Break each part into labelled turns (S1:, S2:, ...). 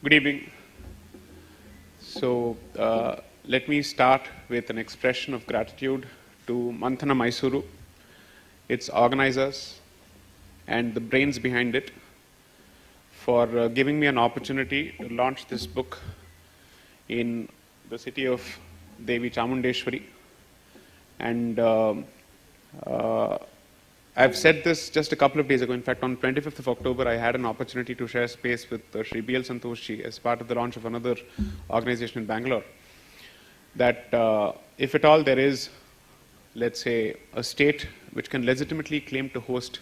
S1: Good evening. So let me start with an expression of gratitude to Manthana Mysuru, its organizers, and the brains behind it for giving me an opportunity to launch this book in the city of Devi Chamundeshwari. And I've said this just a couple of days ago. In fact, on 25th of October, I had an opportunity to share space with Shri B.L. Santoshi as part of the launch of another organization in Bangalore. That if at all there is, let's say, a state which can legitimately claim to host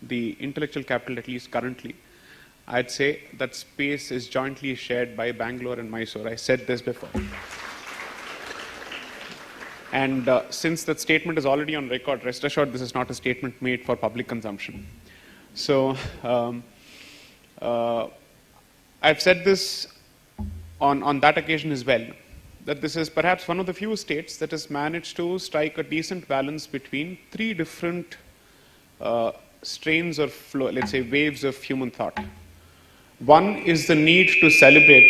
S1: the intellectual capital, at least currently, I'd say that space is jointly shared by Bangalore and Mysore. I said this before. And since that statement is already on record, rest assured this is not a statement made for public consumption. So I've said this on that occasion as well, that this is perhaps one of the few states that has managed to strike a decent balance between three different strains or flow, let's say waves of human thought. One is the need to celebrate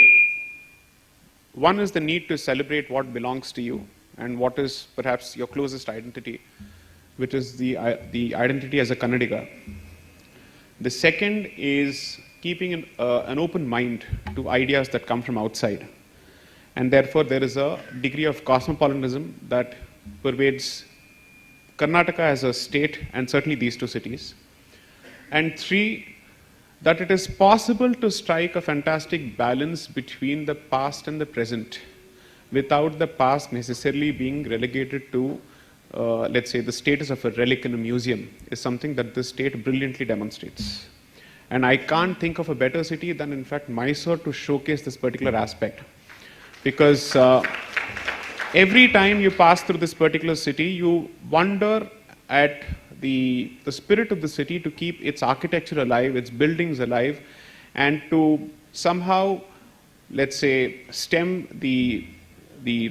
S1: what belongs to you and what is perhaps your closest identity, which is the identity as a Kannadiga. The second is keeping an open mind to ideas that come from outside. And therefore, there is a degree of cosmopolitanism that pervades Karnataka as a state and certainly these two cities. And three, that it is possible to strike a fantastic balance between the past and the present without the past necessarily being relegated to, let's say, the status of a relic in a museum, is something that this state brilliantly demonstrates. And I can't think of a better city than, in fact, Mysore to showcase this particular aspect. Because every time you pass through this particular city, you wonder at the spirit of the city to keep its architecture alive, its buildings alive, and to somehow, let's say, stem the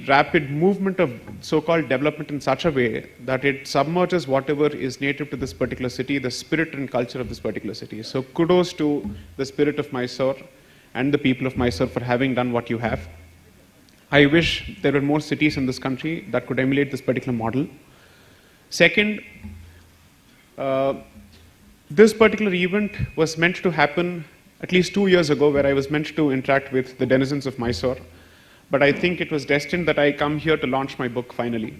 S1: rapid movement of so-called development in such a way that it submerges whatever is native to this particular city, the spirit and culture of this particular city. So kudos to the spirit of Mysore and the people of Mysore for having done what you have. I wish there were more cities in this country that could emulate this particular model. Second, this particular event was meant to happen at least 2 years ago, where I was meant to interact with the denizens of Mysore. But I think it was destined that I come here to launch my book finally.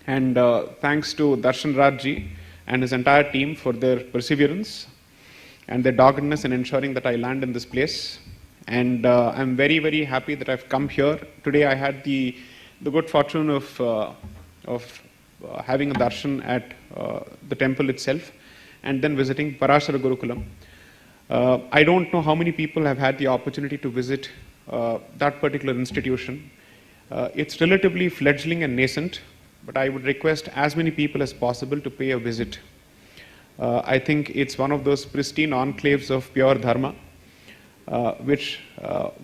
S1: And thanks to Darshan Rajji and his entire team for their perseverance and their doggedness in ensuring that I land in this place. And I'm very, very happy that I've come here. Today I had the good fortune of having a darshan at the temple itself and then visiting Parashara Gurukulam. I don't know how many people have had the opportunity to visit that particular institution. It's relatively fledgling and nascent, but I would request as many people as possible to pay a visit. I think it's one of those pristine enclaves of pure dharma, which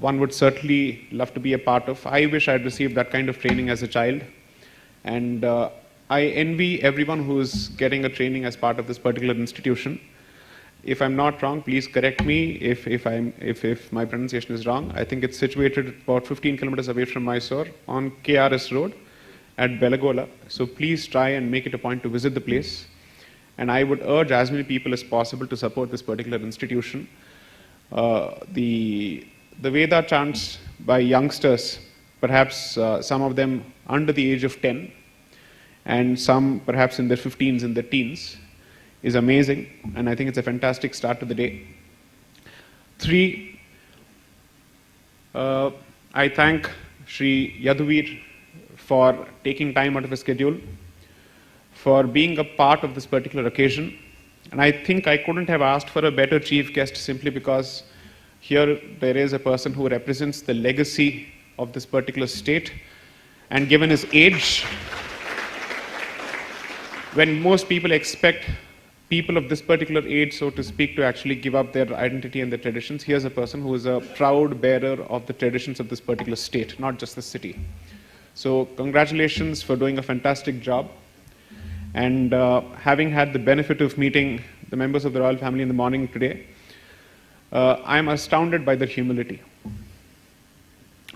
S1: one would certainly love to be a part of. I wish I had received that kind of training as a child, and I envy everyone who is getting a training as part of this particular institution. If I'm not wrong, please correct me if my pronunciation is wrong. I think it's situated about 15 kilometers away from Mysore on KRS Road at Belagola. So please try and make it a point to visit the place. And I would urge as many people as possible to support this particular institution. The Veda chants by youngsters, perhaps some of them under the age of 10, and some perhaps in their 15s and their teens, is amazing, and I think it's a fantastic start to the day. 3, I thank Shri Yaduvir for taking time out of his schedule, for being a part of this particular occasion. And I think I couldn't have asked for a better chief guest simply because here there is a person who represents the legacy of this particular state, and given his age, when most people expect people of this particular age, so to speak, to actually give up their identity and their traditions, here's a person who is a proud bearer of the traditions of this particular state, not just the city. So congratulations for doing a fantastic job. And having had the benefit of meeting the members of the royal family in the morning today, I'm astounded by their humility.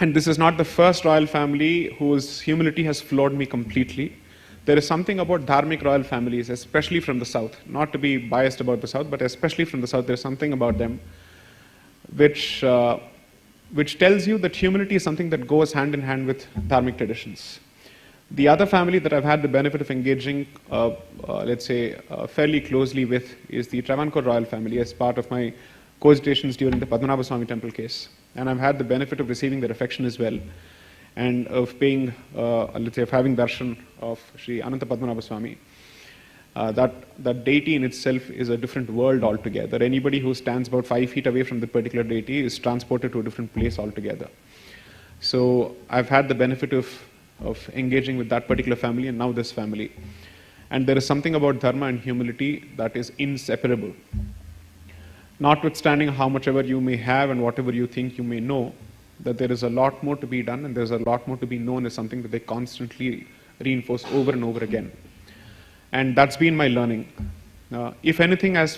S1: And this is not the first royal family whose humility has floored me completely. There is something about dharmic royal families, especially from the south, not to be biased about the south, but especially from the south, there's something about them which tells you that humility is something that goes hand in hand with dharmic traditions. The other family that I've had the benefit of engaging, let's say, fairly closely with is the Travancore royal family as part of my cogitations during the Padmanabha Swami temple case. And I've had the benefit of receiving their affection as well, and of paying, let's say, of having darshan of Sri Ananta Padmanabha Swami. That deity in itself is a different world altogether. Anybody who stands about 5 feet away from the particular deity is transported to a different place altogether. So I've had the benefit of engaging with that particular family and now this family. And there is something about dharma and humility that is inseparable. Notwithstanding how much ever you may have and whatever you think you may know, that there is a lot more to be done and there's a lot more to be known is something that they constantly reinforce over and over again. And that's been my learning. If anything, as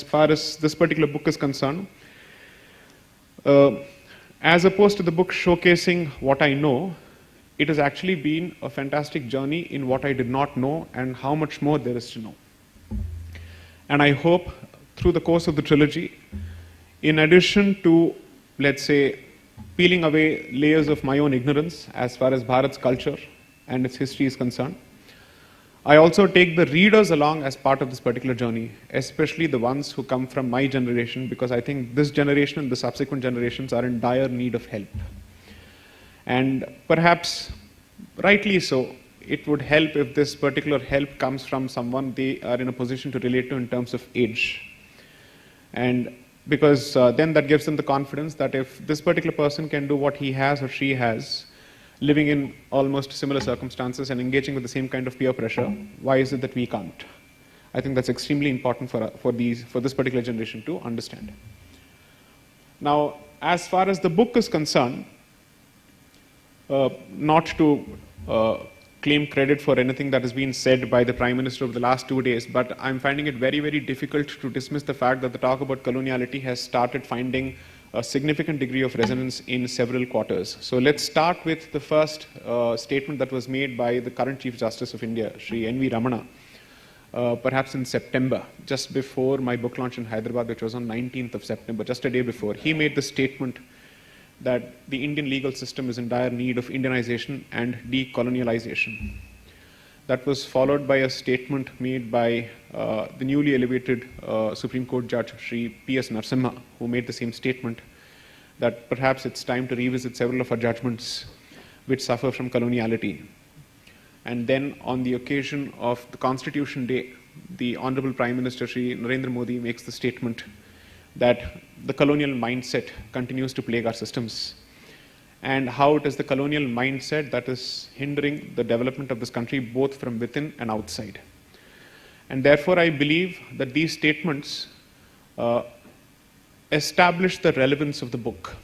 S1: far as this particular book is concerned, as opposed to the book showcasing what I know, it has actually been a fantastic journey in what I did not know and how much more there is to know. And I hope through the course of the trilogy, in addition to, let's say, peeling away layers of my own ignorance as far as Bharat's culture and its history is concerned, I also take the readers along as part of this particular journey, especially the ones who come from my generation, because I think this generation and the subsequent generations are in dire need of help. And perhaps, rightly so, it would help if this particular help comes from someone they are in a position to relate to in terms of age. And because then that gives them the confidence that if this particular person can do what he has or she has, living in almost similar circumstances and engaging with the same kind of peer pressure, why is it that we can't? I think that's extremely important for this particular generation to understand. Now, as far as the book is concerned, not to claim credit for anything that has been said by the Prime Minister over the last 2 days, but I'm finding it very, very difficult to dismiss the fact that the talk about coloniality has started finding a significant degree of resonance in several quarters. So let's start with the first statement that was made by the current Chief Justice of India, Sri N.V. Ramana, perhaps in September, just before my book launch in Hyderabad, which was on 19th of September, just a day before. He made the statement that the Indian legal system is in dire need of Indianization and decolonialization. That was followed by a statement made by the newly elevated Supreme Court Judge, Sri P.S. Narasimha, who made the same statement that perhaps it's time to revisit several of our judgments which suffer from coloniality. And then on the occasion of the Constitution Day, the Honorable Prime Minister, Sri Narendra Modi, makes the statement that the colonial mindset continues to plague our systems, and how it is the colonial mindset that is hindering the development of this country both from within and outside. And therefore, I believe that these statements establish the relevance of the book.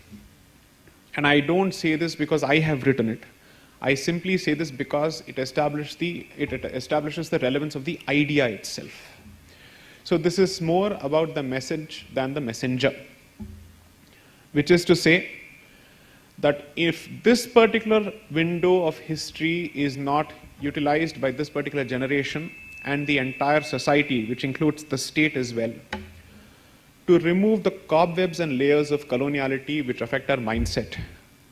S1: And I don't say this because I have written it. I simply say this because it establishes the relevance of the idea itself. So this is more about the message than the messenger, which is to say that if this particular window of history is not utilized by this particular generation and the entire society, which includes the state as well, to remove the cobwebs and layers of coloniality which affect our mindset,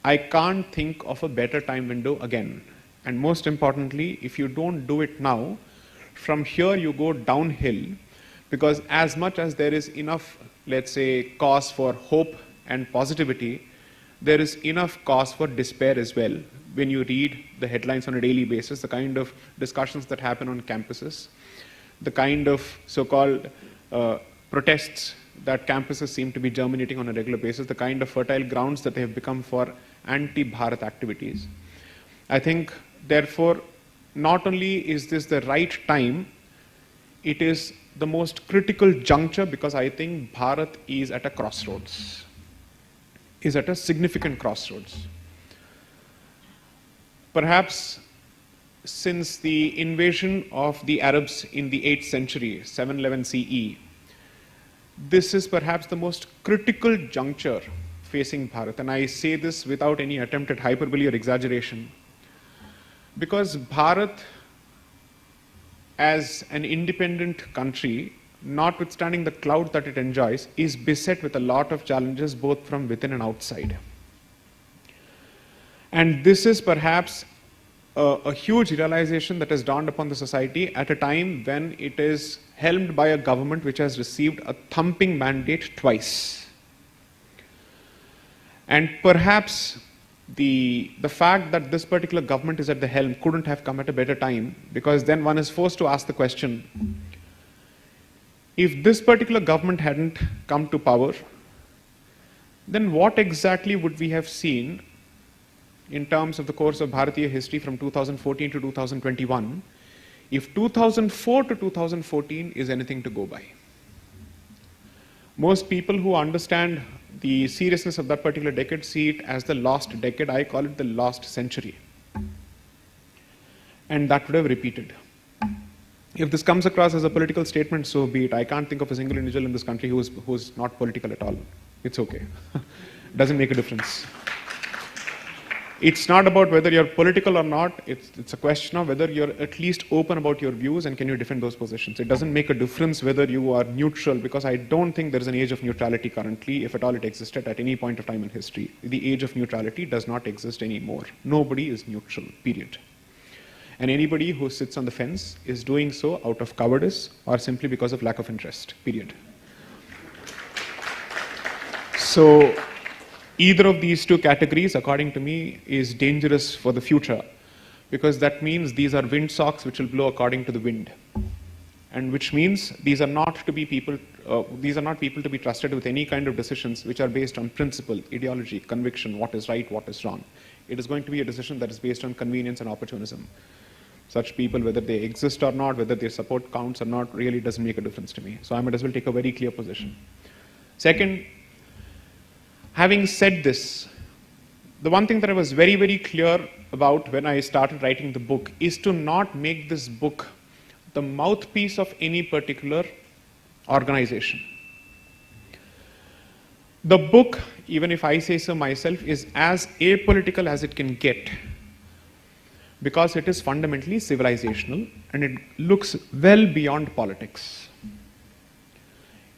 S1: I can't think of a better time window again. And most importantly, if you don't do it now, from here you go downhill, because as much as there is enough, let's say, cause for hope and positivity, there is enough cause for despair as well. When you read the headlines on a daily basis, the kind of discussions that happen on campuses, the kind of so-called protests that campuses seem to be germinating on a regular basis, the kind of fertile grounds that they have become for anti-Bharat activities. I think, therefore, not only is this the right time, it is the most critical juncture, because I think Bharat is at a crossroads, is at a significant crossroads. Perhaps since the invasion of the Arabs in the 8th century, 711 CE, this is perhaps the most critical juncture facing Bharat, and I say this without any attempt at hyperbole or exaggeration, because Bharat, as an independent country, notwithstanding the clout that it enjoys, is beset with a lot of challenges both from within and outside. And this is perhaps a huge realization that has dawned upon the society at a time when it is helmed by a government which has received a thumping mandate twice. And perhaps the fact that this particular government is at the helm couldn't have come at a better time, because then one is forced to ask the question, if this particular government hadn't come to power, then what exactly would we have seen in terms of the course of Bharatiya history from 2014 to 2021, if 2004 to 2014 is anything to go by? Most people who understand the seriousness of that particular decade see it as the lost decade. I call it the lost century. And that would have repeated. If this comes across as a political statement, so be it. I can't think of a single individual in this country who's not political at all. It's okay. Doesn't make a difference. It's not about whether you're political or not. It's a question of whether you're at least open about your views and can you defend those positions. It doesn't make a difference whether you are neutral, because I don't think there is an age of neutrality currently, if at all it existed at any point of time in history. The age of neutrality does not exist anymore. Nobody is neutral, period. And anybody who sits on the fence is doing so out of cowardice or simply because of lack of interest, period. So either of these two categories, according to me, is dangerous for the future, because that means these are windsocks which will blow according to the wind, and which means these are not people to be trusted with any kind of decisions which are based on principle, ideology, conviction, what is right, what is wrong. It is going to be a decision that is based on convenience and opportunism. Such people, whether they exist or not, whether their support counts or not, really doesn't make a difference to me. So I might as well take a very clear position. Second, having said this, the one thing that I was very, very clear about when I started writing the book is to not make this book the mouthpiece of any particular organization. The book, even if I say so myself, is as apolitical as it can get, because it is fundamentally civilizational and it looks well beyond politics.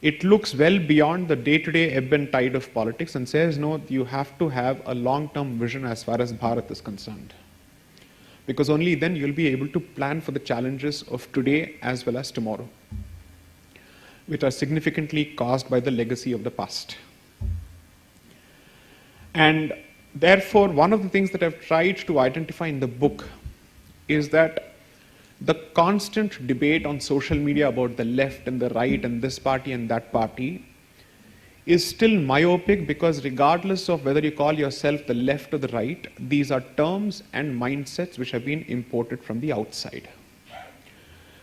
S1: It looks well beyond the day-to-day ebb and tide of politics and says, no, you have to have a long-term vision as far as Bharat is concerned. Because only then you'll be able to plan for the challenges of today as well as tomorrow, which are significantly caused by the legacy of the past. And therefore, one of the things that I've tried to identify in the book is that the constant debate on social media about the left and the right and this party and that party is still myopic, because regardless of whether you call yourself the left or the right, these are terms and mindsets which have been imported from the outside.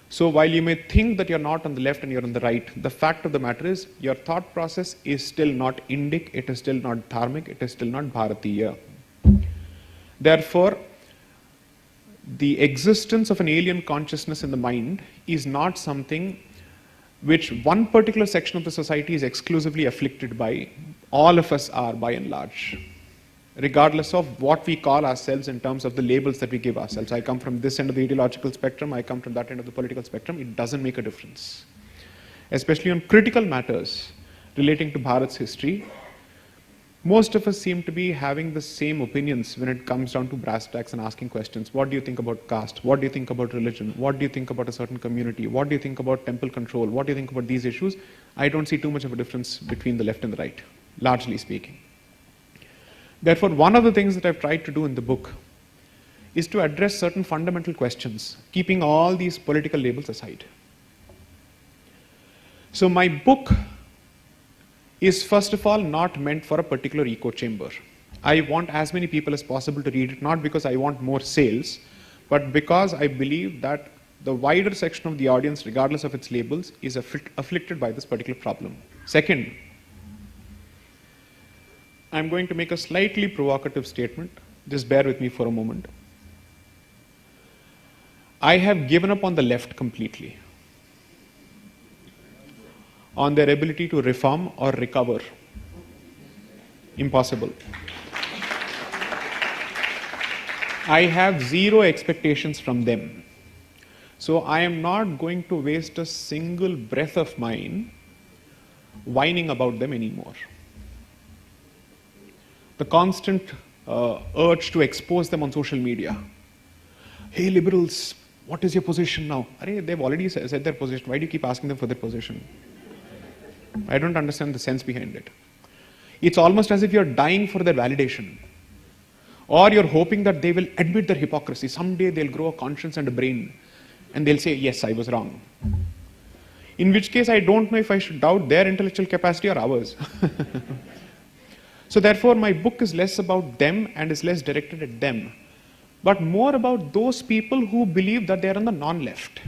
S1: So while you may think that you're not on the left and you're on the right, the fact of the matter is your thought process is still not Indic, it is still not dharmic, it is still not Bharatiya. Therefore, the existence of an alien consciousness in the mind is not something which one particular section of the society is exclusively afflicted by. All of us are, by and large, regardless of what we call ourselves in terms of the labels that we give ourselves. I come from this end of the ideological spectrum, I come from that end of the political spectrum. It doesn't make a difference. Especially on critical matters relating to Bharat's history, most of us seem to be having the same opinions when it comes down to brass tacks and asking questions. What do you think about caste? What do you think about religion? What do you think about a certain community? What do you think about temple control? What do you think about these issues? I don't see too much of a difference between the left and the right, largely speaking. Therefore, one of the things that I've tried to do in the book is to address certain fundamental questions, keeping all these political labels aside. So my book is first of all not meant for a particular echo chamber. I want as many people as possible to read it, not because I want more sales, but because I believe that the wider section of the audience, regardless of its labels, is afflicted by this particular problem. Second, I'm going to make a slightly provocative statement. Just bear with me for a moment. I have given up on the left completely, on their ability to reform or recover. Impossible. I have zero expectations from them. So I am not going to waste a single breath of mine whining about them anymore. The constant urge to expose them on social media. Hey liberals, what is your position now? They've already said their position. Why do you keep asking them for their position? I don't understand the sense behind it. It's almost as if you're dying for their validation. Or you're hoping that they will admit their hypocrisy. Someday they'll grow a conscience and a brain and they'll say, yes, I was wrong. In which case, I don't know if I should doubt their intellectual capacity or ours. So therefore, my book is less about them and is less directed at them, but more about those people who believe that they are on the non-left.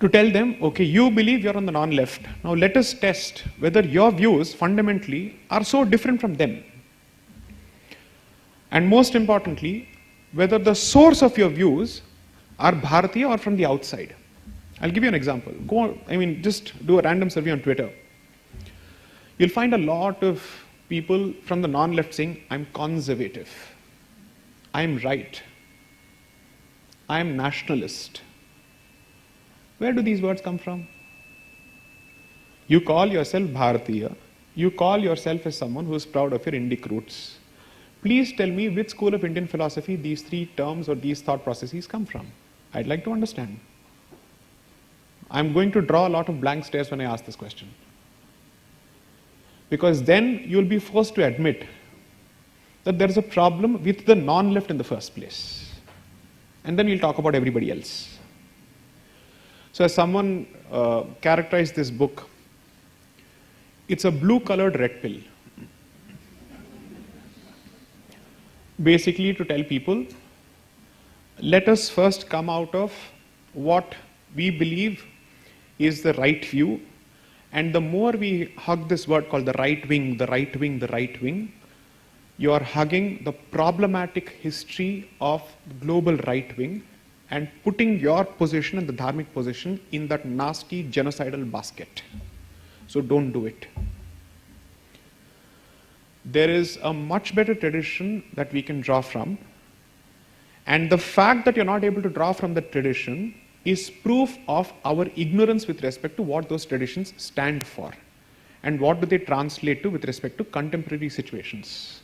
S1: To tell them, okay, you believe you're on the non-left. Now let us test whether your views fundamentally are so different from them. And most importantly, whether the source of your views are Bharatiya or from the outside. I'll give you an example. Just do a random survey on Twitter. You'll find a lot of people from the non-left saying, I'm conservative, I'm right, I'm nationalist. Where do these words come from? You call yourself Bharatiya, you call yourself as someone who is proud of your Indic roots. Please tell me which school of Indian philosophy these three terms or these thought processes come from. I'd like to understand. I'm going to draw a lot of blank stares when I ask this question. Because then you'll be forced to admit that there is a problem with the non-left in the first place. And then we'll talk about everybody else. So as someone characterized this book, it's a blue-colored red pill. Basically to tell people, let us first come out of what we believe is the right view, and the more we hug this word called the right wing, the right wing, the right wing, you are hugging the problematic history of the global right wing and putting your position and the dharmic position in that nasty genocidal basket. So don't do it. There is a much better tradition that we can draw from, and the fact that you're not able to draw from that tradition is proof of our ignorance with respect to what those traditions stand for and what do they translate to with respect to contemporary situations.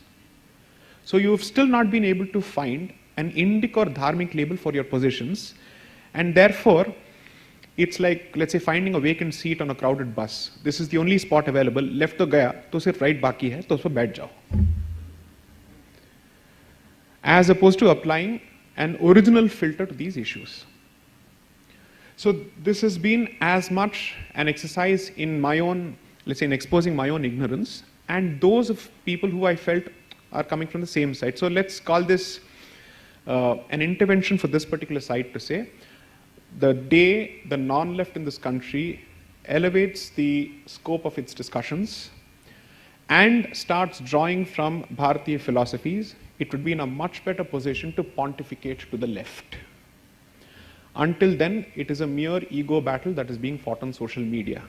S1: So you've still not been able to find an Indic or dharmic label for your positions, and therefore it's like, let's say, finding a vacant seat on a crowded bus. This is the only spot available, left to gaya, to sirf right baki hai, to uspe baith jao. As opposed to applying an original filter to these issues. So this has been as much an exercise in my own, let's say, in exposing my own ignorance, and those of people who I felt are coming from the same side. So let's call this an intervention for this particular side to say, the day the non-left in this country elevates the scope of its discussions and starts drawing from Bharatiya philosophies, it would be in a much better position to pontificate to the left. Until then, it is a mere ego battle that is being fought on social media,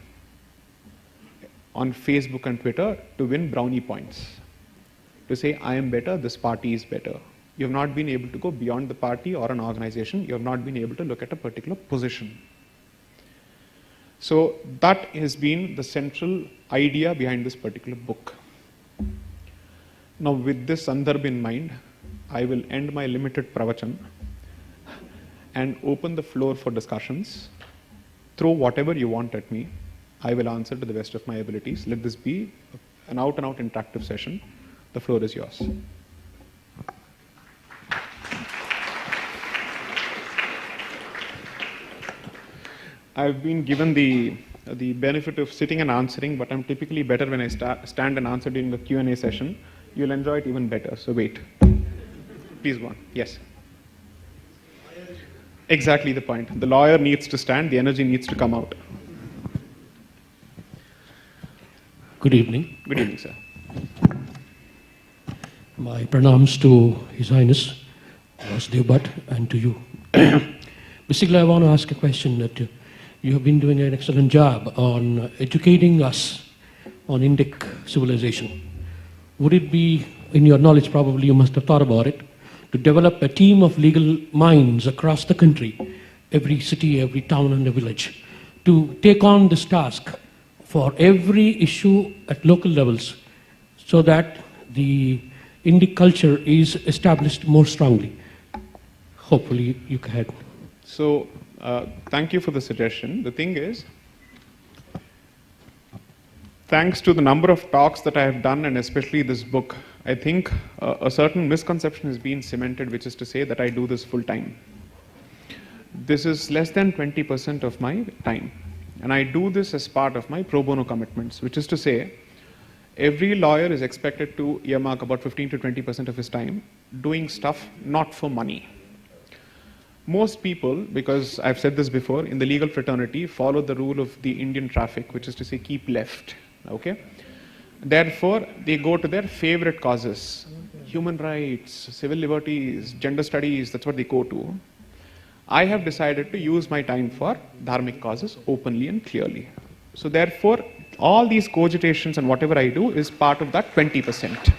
S1: on Facebook and Twitter, to win brownie points. To say, I am better, this party is better. You have not been able to go beyond the party or an organization. You have not been able to look at a particular position. So that has been the central idea behind this particular book. Now with this sandarbh in mind, I will end my limited pravachan and open the floor for discussions. Throw whatever you want at me. I will answer to the best of my abilities. Let this be an out-and-out interactive session. The floor is yours. I've been given the benefit of sitting and answering, but I'm typically better when I stand and answer during the Q&A session. You'll enjoy it even better, so wait. Please go on. Yes. Exactly the point. The lawyer needs to stand, the energy needs to come out.
S2: Good evening.
S1: Good evening, sir.
S2: My pranams to His Highness, Vasudeva Bhatt, and to you. Basically, I want to ask a question that you have been doing an excellent job on educating us on Indic civilization. Would it be, in your knowledge probably you must have thought about it, to develop a team of legal minds across the country, every city, every town and a village, to take on this task for every issue at local levels so that the Indic culture is established more strongly? Hopefully you can.
S1: So, thank you for the suggestion. The thing is, thanks to the number of talks that I have done, and especially this book, I think a certain misconception has been cemented, which is to say that I do this full time. This is less than 20% of my time. And I do this as part of my pro bono commitments, which is to say, every lawyer is expected to earmark about 15 to 20% of his time doing stuff not for money. Most people, because I've said this before, in the legal fraternity, follow the rule of the Indian traffic, which is to say, keep left. Okay? Therefore, they go to their favorite causes. Human rights, civil liberties, gender studies, that's what they go to. I have decided to use my time for dharmic causes openly and clearly. So therefore, all these cogitations and whatever I do is part of that 20%.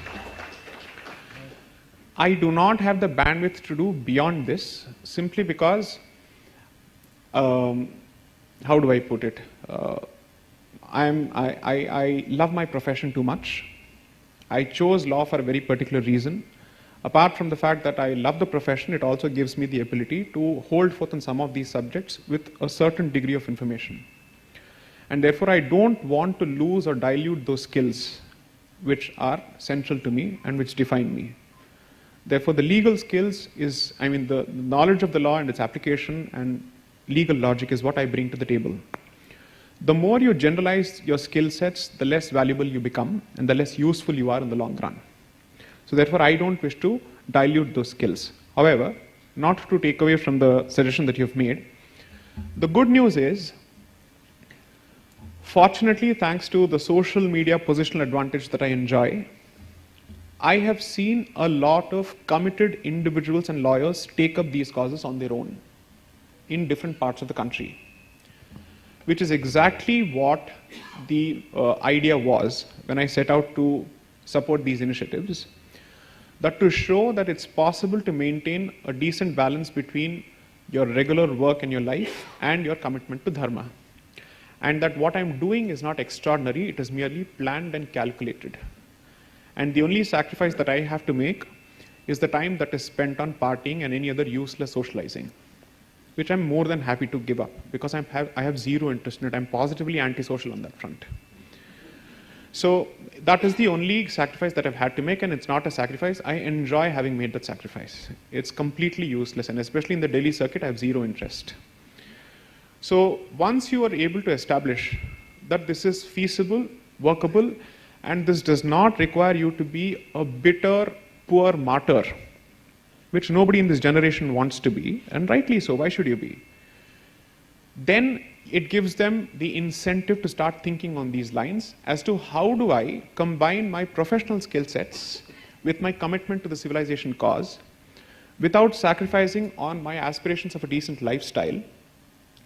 S1: I do not have the bandwidth to do beyond this, simply because, how do I put it? I love my profession too much. I chose law for a very particular reason. Apart from the fact that I love the profession, it also gives me the ability to hold forth on some of these subjects with a certain degree of information. And therefore, I don't want to lose or dilute those skills which are central to me and which define me. Therefore, the legal skills is, the knowledge of the law and its application and legal logic is what I bring to the table. The more you generalize your skill sets, the less valuable you become and the less useful you are in the long run. So therefore, I don't wish to dilute those skills. However, not to take away from the suggestion that you've made, the good news is, fortunately, thanks to the social media positional advantage that I enjoy, I have seen a lot of committed individuals and lawyers take up these causes on their own in different parts of the country, which is exactly what the idea was when I set out to support these initiatives, that to show that it's possible to maintain a decent balance between your regular work and your life and your commitment to dharma. And that what I'm doing is not extraordinary, it is merely planned and calculated. And the only sacrifice that I have to make is the time that is spent on partying and any other useless socializing, which I'm more than happy to give up because I have zero interest in it. I'm positively antisocial on that front. So that is the only sacrifice that I've had to make, and it's not a sacrifice. I enjoy having made that sacrifice. It's completely useless, and especially in the Delhi circuit, I have zero interest. So once you are able to establish that this is feasible, workable, and this does not require you to be a bitter, poor martyr, which nobody in this generation wants to be, and rightly so, why should you be? Then it gives them the incentive to start thinking on these lines as to how do I combine my professional skill sets with my commitment to the civilization cause without sacrificing on my aspirations of a decent lifestyle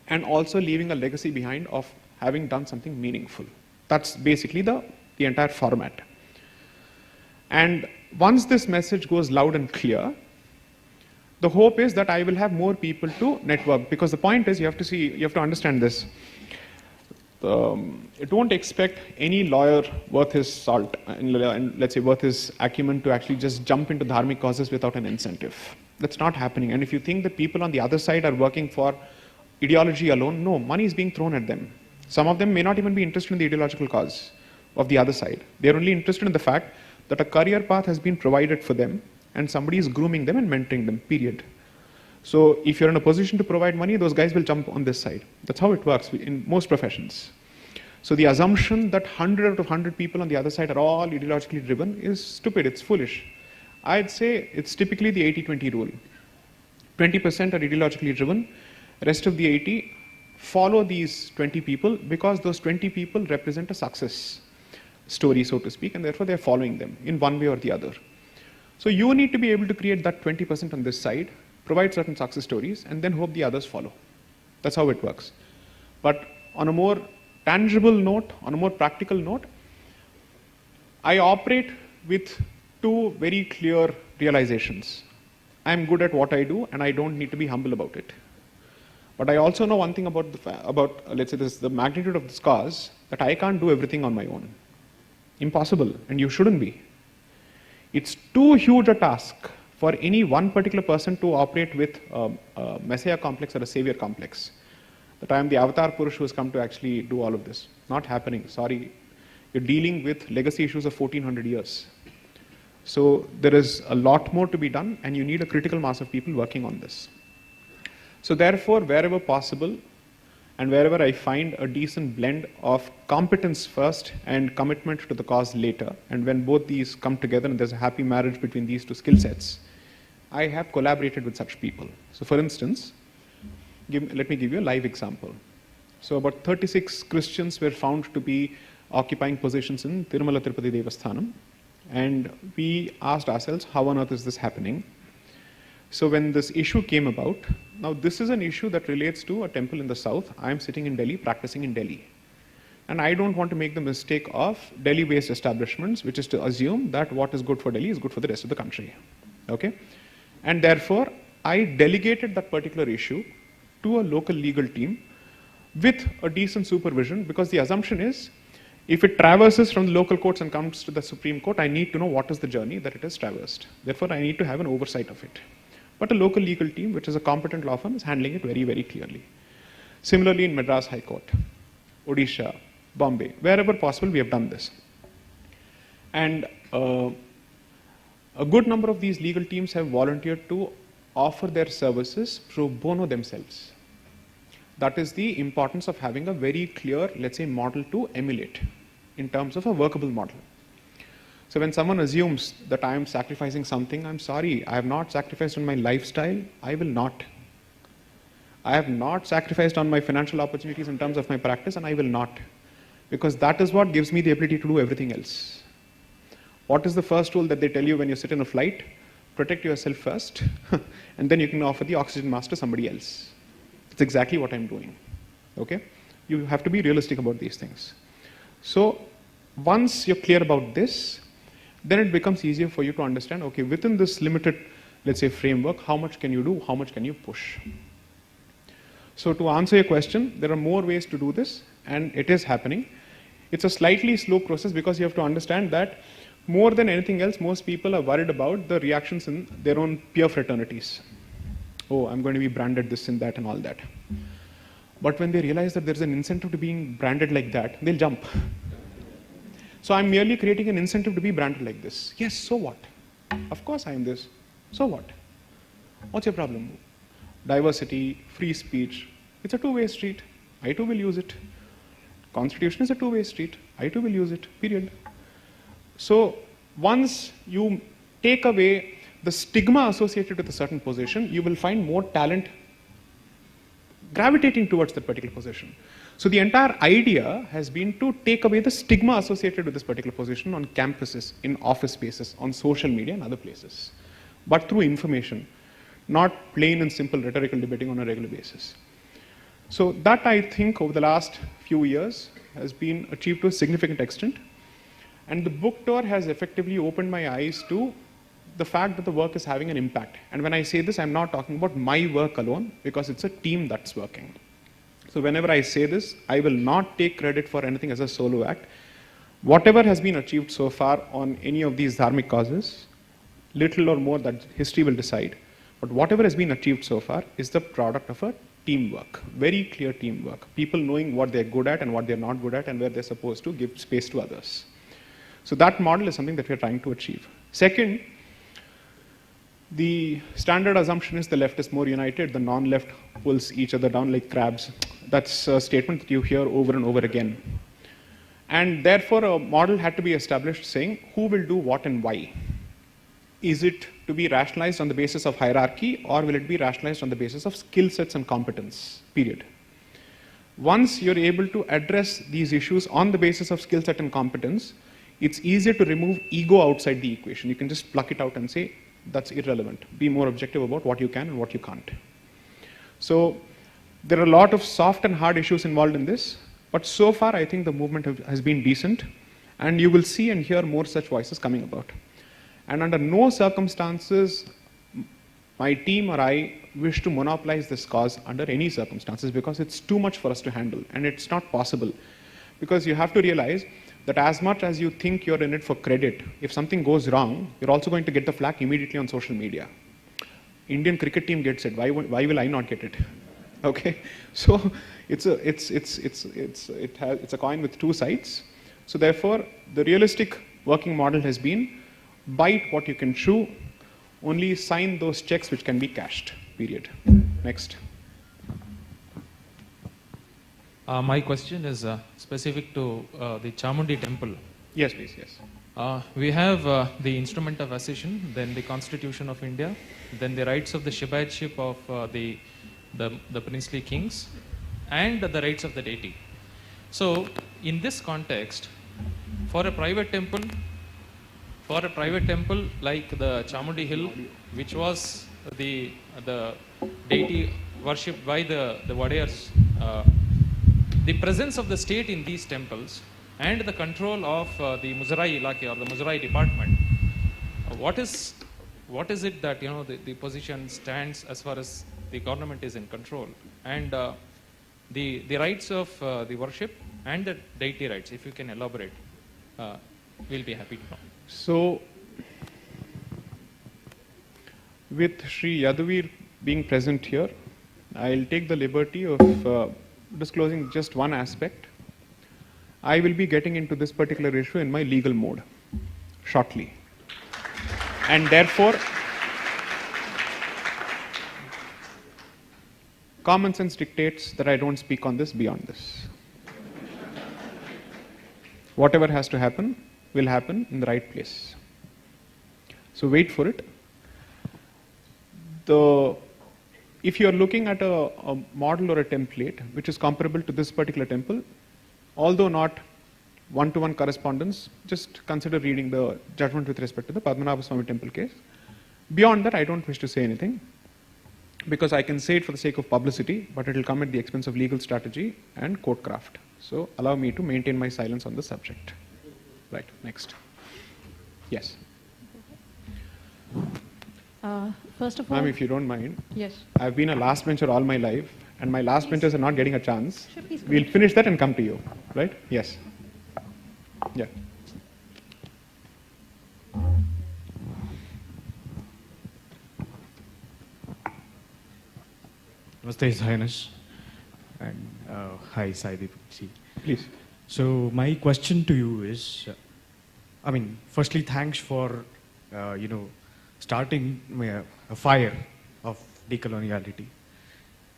S1: and also leaving a legacy behind of having done something meaningful. That's basically the entire format. And once this message goes loud and clear, the hope is that I will have more people to network, because the point is you have to understand this. Don't expect any lawyer worth his salt and let's say worth his acumen to actually just jump into dharmic causes without an incentive. That's not happening. And if you think that people on the other side are working for ideology alone, no, money is being thrown at them. Some of them may not even be interested in the ideological cause of the other side. They're only interested in the fact that a career path has been provided for them and somebody is grooming them and mentoring them, period. So if you're in a position to provide money, those guys will jump on this side. That's how it works in most professions. So the assumption that 100 out of 100 people on the other side are all ideologically driven is stupid, it's foolish. I'd say it's typically the 80-20 rule. 20% are ideologically driven, rest of the 80 follow these 20 people because those 20 people represent a success story, so to speak, and therefore they're following them in one way or the other. So you need to be able to create that 20% on this side, provide certain success stories, and then hope the others follow. That's how it works. But on a more tangible note, on a more practical note, I operate with two very clear realizations. I'm good at what I do, and I don't need to be humble about it. But I also know one thing about, let's say, the magnitude of this cause, that I can't do everything on my own. Impossible, and you shouldn't be. It's too huge a task for any one particular person to operate with a messiah complex or a savior complex. That I am the avatar Purush who has come to actually do all of this. Not happening, sorry. You're dealing with legacy issues of 1400 years. So there is a lot more to be done, and you need a critical mass of people working on this. So therefore, wherever possible, and wherever I find a decent blend of competence first and commitment to the cause later, and when both these come together and there's a happy marriage between these two skill sets, I have collaborated with such people. So for instance, let me give you a live example. So about 36 Christians were found to be occupying positions in Tirumala Tirupati Devasthanam, and we asked ourselves, how on earth is this happening? So when this issue came about, now this is an issue that relates to a temple in the south. I am sitting in Delhi, practicing in Delhi. And I don't want to make the mistake of Delhi-based establishments, which is to assume that what is good for Delhi is good for the rest of the country. Okay? And therefore, I delegated that particular issue to a local legal team with a decent supervision, because the assumption is, if it traverses from the local courts and comes to the Supreme Court, I need to know what is the journey that it has traversed. Therefore, I need to have an oversight of it. But a local legal team, which is a competent law firm, is handling it very, very clearly. Similarly, in Madras High Court, Odisha, Bombay, wherever possible, we have done this. And a good number of these legal teams have volunteered to offer their services pro bono themselves. That is the importance of having a very clear, let's say, model to emulate in terms of a workable model. So when someone assumes that I am sacrificing something, I'm sorry, I have not sacrificed on my lifestyle, I will not. I have not sacrificed on my financial opportunities in terms of my practice, and I will not. Because that is what gives me the ability to do everything else. What is the first rule that they tell you when you sit in a flight? Protect yourself first, and then you can offer the oxygen mask to somebody else. It's exactly what I'm doing. Okay? You have to be realistic about these things. So once you're clear about this, then it becomes easier for you to understand, okay, within this limited, let's say, framework, how much can you do, how much can you push? So to answer your question, there are more ways to do this, and it is happening. It's a slightly slow process because you have to understand that more than anything else, most people are worried about the reactions in their own peer fraternities. Oh, I'm going to be branded this and that and all that. But when they realize that there's an incentive to being branded like that, they'll jump. So I'm merely creating an incentive to be branded like this. Yes, so what? Of course I am this. So what? What's your problem? Diversity, free speech, it's a two-way street. I too will use it. Constitution is a two-way street. I too will use it, period. So once you take away the stigma associated with a certain position, you will find more talent gravitating towards that particular position. So the entire idea has been to take away the stigma associated with this particular position on campuses, in office spaces, on social media and other places, but through information, not plain and simple rhetorical debating on a regular basis. So that, I think, over the last few years has been achieved to a significant extent. And the book tour has effectively opened my eyes to the fact that the work is having an impact. And when I say this, I'm not talking about my work alone, because it's a team that's working. So whenever I say this, I will not take credit for anything as a solo act. Whatever has been achieved so far on any of these dharmic causes, little or more that history will decide, but whatever has been achieved so far is the product of a teamwork, very clear teamwork. People knowing what they're good at and what they're not good at and where they're supposed to give space to others. So that model is something that we're trying to achieve. Second, the standard assumption is the left is more united, the non-left pulls each other down like crabs. That's a statement that you hear over and over again. And therefore, a model had to be established saying who will do what and why. Is it to be rationalized on the basis of hierarchy, or will it be rationalized on the basis of skill sets and competence, period. Once you're able to address these issues on the basis of skill set and competence, it's easier to remove ego outside the equation. You can just pluck it out and say, that's irrelevant. Be more objective about what you can and what you can't. So there are a lot of soft and hard issues involved in this, but so far I think the movement has been decent, And you will see and hear more such voices coming about. And under no circumstances, my team or I wish to monopolize this cause under any circumstances, because it's too much for us to handle, and it's not possible. Because you have to realize that as much as you think you're in it for credit, if something goes wrong, you're also going to get the flack immediately on social media. Indian cricket team gets it. Why will I not get it? Okay, so it's a coin with two sides. So therefore, the realistic working model has been bite what you can chew, only sign those checks which can be cashed, period. Next.
S3: My question is specific to the Chamundi temple.
S1: Yes, please, yes.
S3: We have the instrument of accession, then the Constitution of India, then the rights of the Shibaitship of the princely kings, and the rights of the deity. So, in this context, for a private temple like the Chamundi Hill, which was the deity worshipped by the Wadiyars, the presence of the state in these temples and the control of the Muzarai Ilake or the Muzarai department, what is it that the position stands as far as the government is in control, and the rights of the worship and the deity rights, if you can elaborate, we'll be happy to know.
S1: So, with Sri Yaduvir being present here, I'll take the liberty of disclosing just one aspect. I will be getting into this particular issue in my legal mode shortly. And therefore, common sense dictates that I don't speak on this beyond this. Whatever has to happen will happen in the right place. So wait for it. If you are looking at a model or a template which is comparable to this particular temple, although not one-to-one correspondence, just consider reading the judgment with respect to the Padmanabha Swami temple case. Beyond that, I don't wish to say anything, because I can say it for the sake of publicity, but it will come at the expense of legal strategy and court craft. So allow me to maintain my silence on the subject. Right, next. Yes.
S4: First of all,
S1: Ma'am, if you don't mind.
S4: yes.
S1: I've been a last bencher all my life, and my last benchers are not getting a chance.
S4: Sure, please go
S1: We'll
S4: ahead.
S1: finish that and come to you, right? Yes. Yeah.
S5: Namaste, His Highness, and hi, Sai Deepak.
S1: Please.
S5: So my question to you is, firstly, thanks for, starting a fire of decoloniality.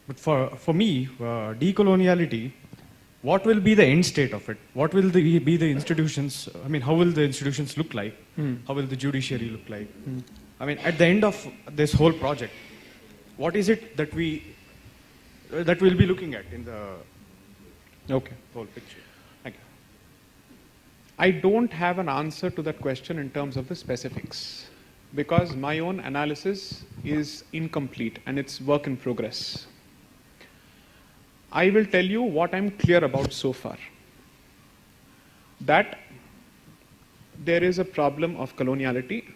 S5: But for me, decoloniality, what will be the end state of it? What will be the institutions? How will the institutions look like? How will the judiciary look like? At the end of this whole project, what is it that we'll be looking at in the whole picture? Thank you.
S1: I don't have an answer to that question in terms of the specifics, because my own analysis is incomplete and it's work in progress. I will tell you what I'm clear about so far. That there is a problem of coloniality,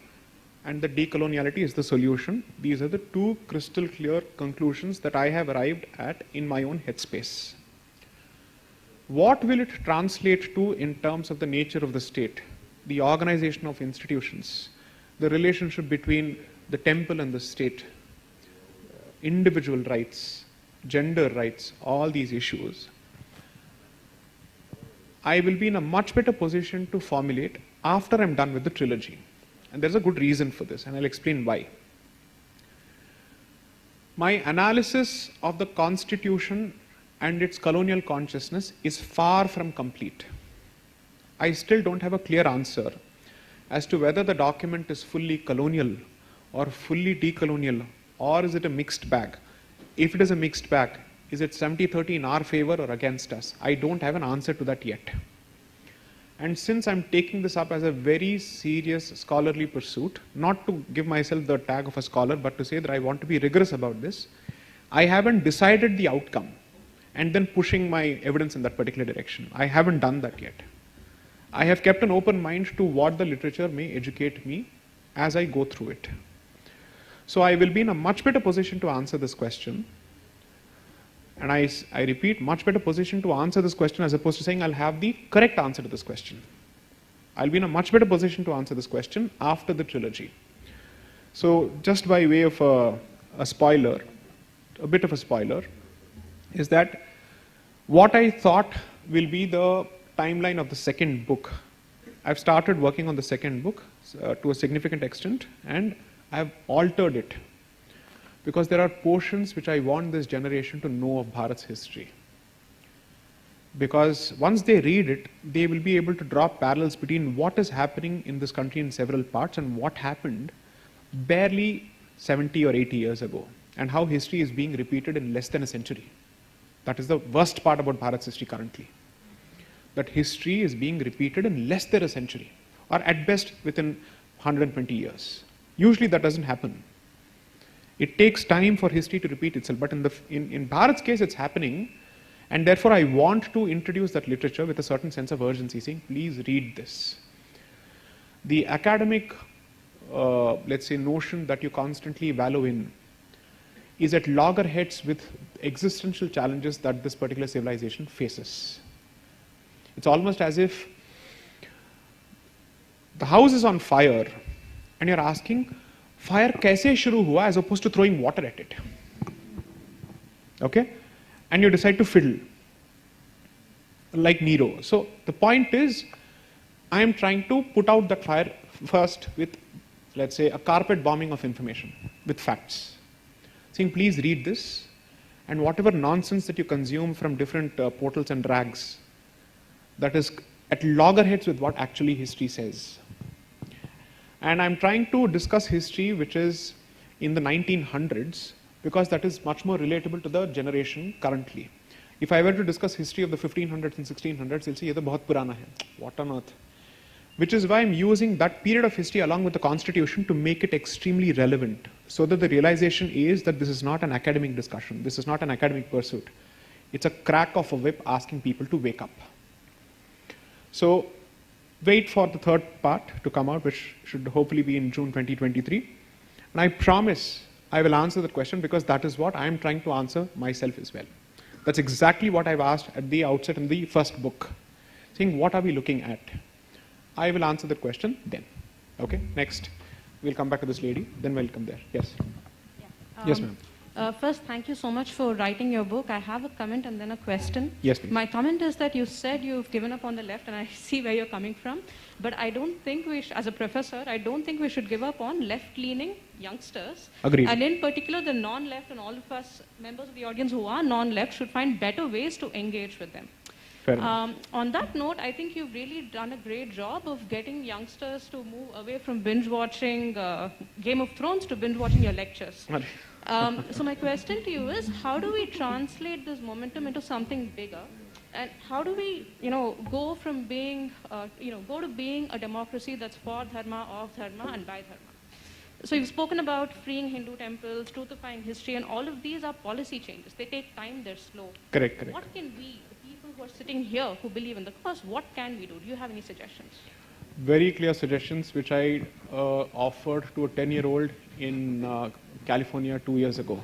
S1: and the decoloniality is the solution. These are the two crystal clear conclusions that I have arrived at in my own headspace. What will it translate to in terms of the nature of the state, the organization of institutions, the relationship between the temple and the state, individual rights, gender rights, all these issues? I will be in a much better position to formulate after I'm done with the trilogy. And there's a good reason for this, and I'll explain why. My analysis of the Constitution and its colonial consciousness is far from complete. I still don't have a clear answer as to whether the document is fully colonial or fully decolonial, or is it a mixed bag. If it is a mixed bag, is it 70-30 in our favor or against us? I don't have an answer to that yet. And since I'm taking this up as a very serious scholarly pursuit, not to give myself the tag of a scholar, but to say that I want to be rigorous about this, I haven't decided the outcome and then pushing my evidence in that particular direction. I haven't done that yet. I have kept an open mind to what the literature may educate me as I go through it. So I will be in a much better position to answer this question. And I repeat, much better position to answer this question as opposed to saying I'll have the correct answer to this question. I'll be in a much better position to answer this question after the trilogy. So just by way of a spoiler, a bit of a spoiler, is that what I thought will be the timeline of the second book. I've started working on the second book to a significant extent, and I've altered it because there are portions which I want this generation to know of Bharat's history. Because once they read it, they will be able to draw parallels between what is happening in this country in several parts and what happened barely 70 or 80 years ago, and how history is being repeated in less than a century. That is the worst part about Bharat's history currently. That history is being repeated in less than a century, or at best within 120 years. Usually that doesn't happen. It takes time for history to repeat itself, but in Bharat's case it's happening, and therefore I want to introduce that literature with a certain sense of urgency, saying, please read this. The academic, let's say, notion that you constantly wallow in is at loggerheads with existential challenges that this particular civilization faces. It's almost as if the house is on fire and you're asking, fire kaise shuru hua, as opposed to throwing water at it. Okay? And you decide to fiddle, like Nero. So the point is, I am trying to put out that fire first with, let's say, a carpet bombing of information, with facts. Saying, please read this, and whatever nonsense that you consume from different portals and rags, that is at loggerheads with what actually history says. And I'm trying to discuss history which is in the 1900s, because that is much more relatable to the generation currently. If I were to discuss history of the 1500s and 1600s, you'll say, ye to bahut purana hai. What on earth? Which is why I'm using that period of history along with the constitution to make it extremely relevant, so that the realization is that this is not an academic discussion, this is not an academic pursuit. It's a crack of a whip asking people to wake up. So wait for the third part to come out, which should hopefully be in June 2023. And I promise I will answer that question, because that is what I am trying to answer myself as well. That's exactly what I've asked at the outset in the first book, saying, what are we looking at? I will answer that question then. Okay, next. We'll come back to this lady, then we'll come there. Yes.
S4: Yeah.
S1: Yes, ma'am.
S4: First, thank you so much for writing your book. I have a comment and then a question.
S1: Yes, please.
S4: My comment is that you said you've given up on the left, and I see where you're coming from. But I don't think as a professor, I don't think we should give up on left-leaning youngsters.
S1: Agreed.
S4: And in particular, the non-left, and all of us members of the audience who are non-left should find better ways to engage with them. On that note, I think you've really done a great job of getting youngsters to move away from binge-watching Game of Thrones to binge-watching your lectures. So my question to you is, how do we translate this momentum into something bigger? And how do we, go from being, go to being a democracy that's for dharma, of dharma, and by dharma? So you've spoken about freeing Hindu temples, truthifying history, and all of these are policy changes. They take time, they're slow.
S1: Correct, correct.
S4: What can we, the people who are sitting here who believe in the cause, what can we do? Do you have any suggestions?
S1: Very clear suggestions, which I offered to a 10-year-old in California 2 years ago.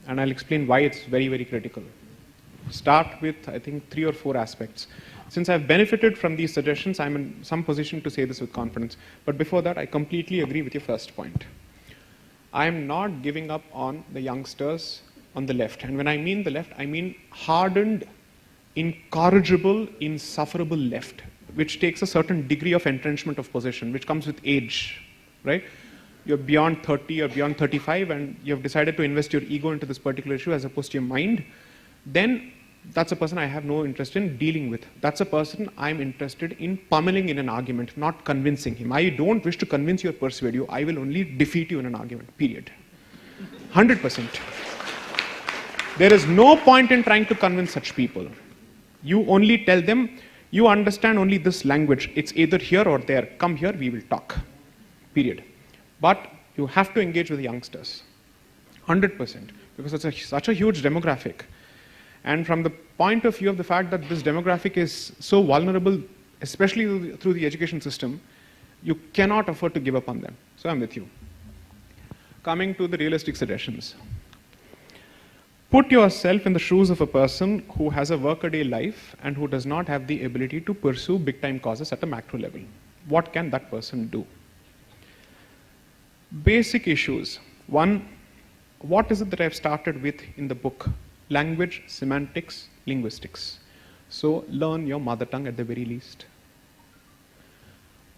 S1: And I'll explain why it's very, very critical. Start with, I think, 3 or 4 aspects. Since I've benefited from these suggestions, I'm in some position to say this with confidence. But before that, I completely agree with your first point. I am not giving up on the youngsters on the left. And when I mean the left, I mean hardened, incorrigible, insufferable left, which takes a certain degree of entrenchment of position, which comes with age, right? You're beyond 30 or beyond 35, and you've decided to invest your ego into this particular issue as opposed to your mind, then that's a person I have no interest in dealing with. That's a person I'm interested in pummeling in an argument, not convincing him. I don't wish to convince you or persuade you. I will only defeat you in an argument, period. 100%. There is no point in trying to convince such people. You only tell them, you understand only this language. It's either here or there. Come here, we will talk. Period. But you have to engage with the youngsters. 100%. Because it's such a huge demographic. And from the point of view of the fact that this demographic is so vulnerable, especially through the education system, you cannot afford to give up on them. So I'm with you. Coming to the realistic suggestions. Put yourself in the shoes of a person who has a workaday life and who does not have the ability to pursue big-time causes at a macro level. What can that person do? Basic issues. One, what is it that I've started with in the book? Language, semantics, linguistics. So learn your mother tongue at the very least.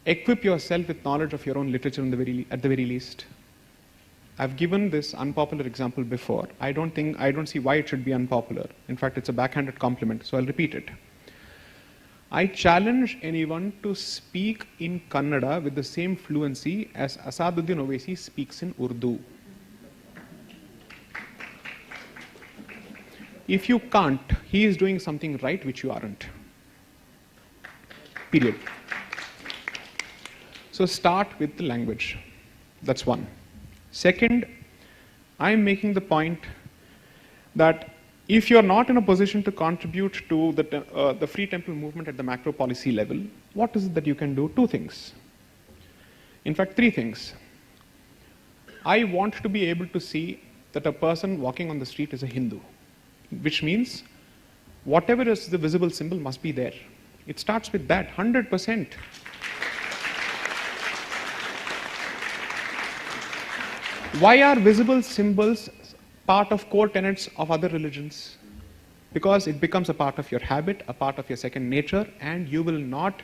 S1: Equip yourself with knowledge of your own literature at the very least. I've given this unpopular example before. I don't see why it should be unpopular. In fact, it's a backhanded compliment, so I'll repeat it. I challenge anyone to speak in Kannada with the same fluency as Asaduddin Owaisi speaks in Urdu. If you can't, he is doing something right which you aren't. Period. So start with the language. That's one. Second, I'm making the point that if you're not in a position to contribute to the Free Temple movement at the macro policy level, what is it that you can do? Two things. In fact, three things. I want to be able to see that a person walking on the street is a Hindu, which means whatever is the visible symbol must be there. It starts with that, 100%. Why are visible symbols part of core tenets of other religions? Because it becomes a part of your habit, a part of your second nature, and you will not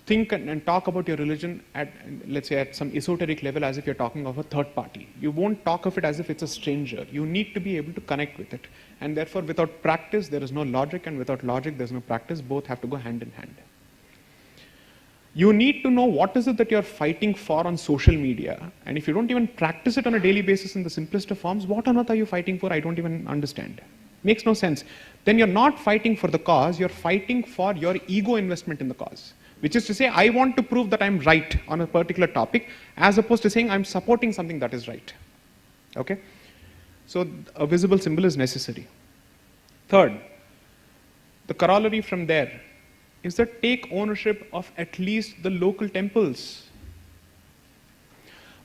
S1: think and talk about your religion at, let's say, at some esoteric level as if you're talking of a third party. You won't talk of it as if it's a stranger. You need to be able to connect with it. And therefore, without practice, there is no logic, and without logic, there's no practice. Both have to go hand in hand. You need to know what is it that you're fighting for on social media. And if you don't even practice it on a daily basis in the simplest of forms, what on earth are you fighting for? I don't even understand. Makes no sense. Then you're not fighting for the cause, you're fighting for your ego investment in the cause. Which is to say, I want to prove that I'm right on a particular topic, as opposed to saying I'm supporting something that is right. Okay? So a visible symbol is necessary. Third, the corollary from there is that take ownership of at least the local temples.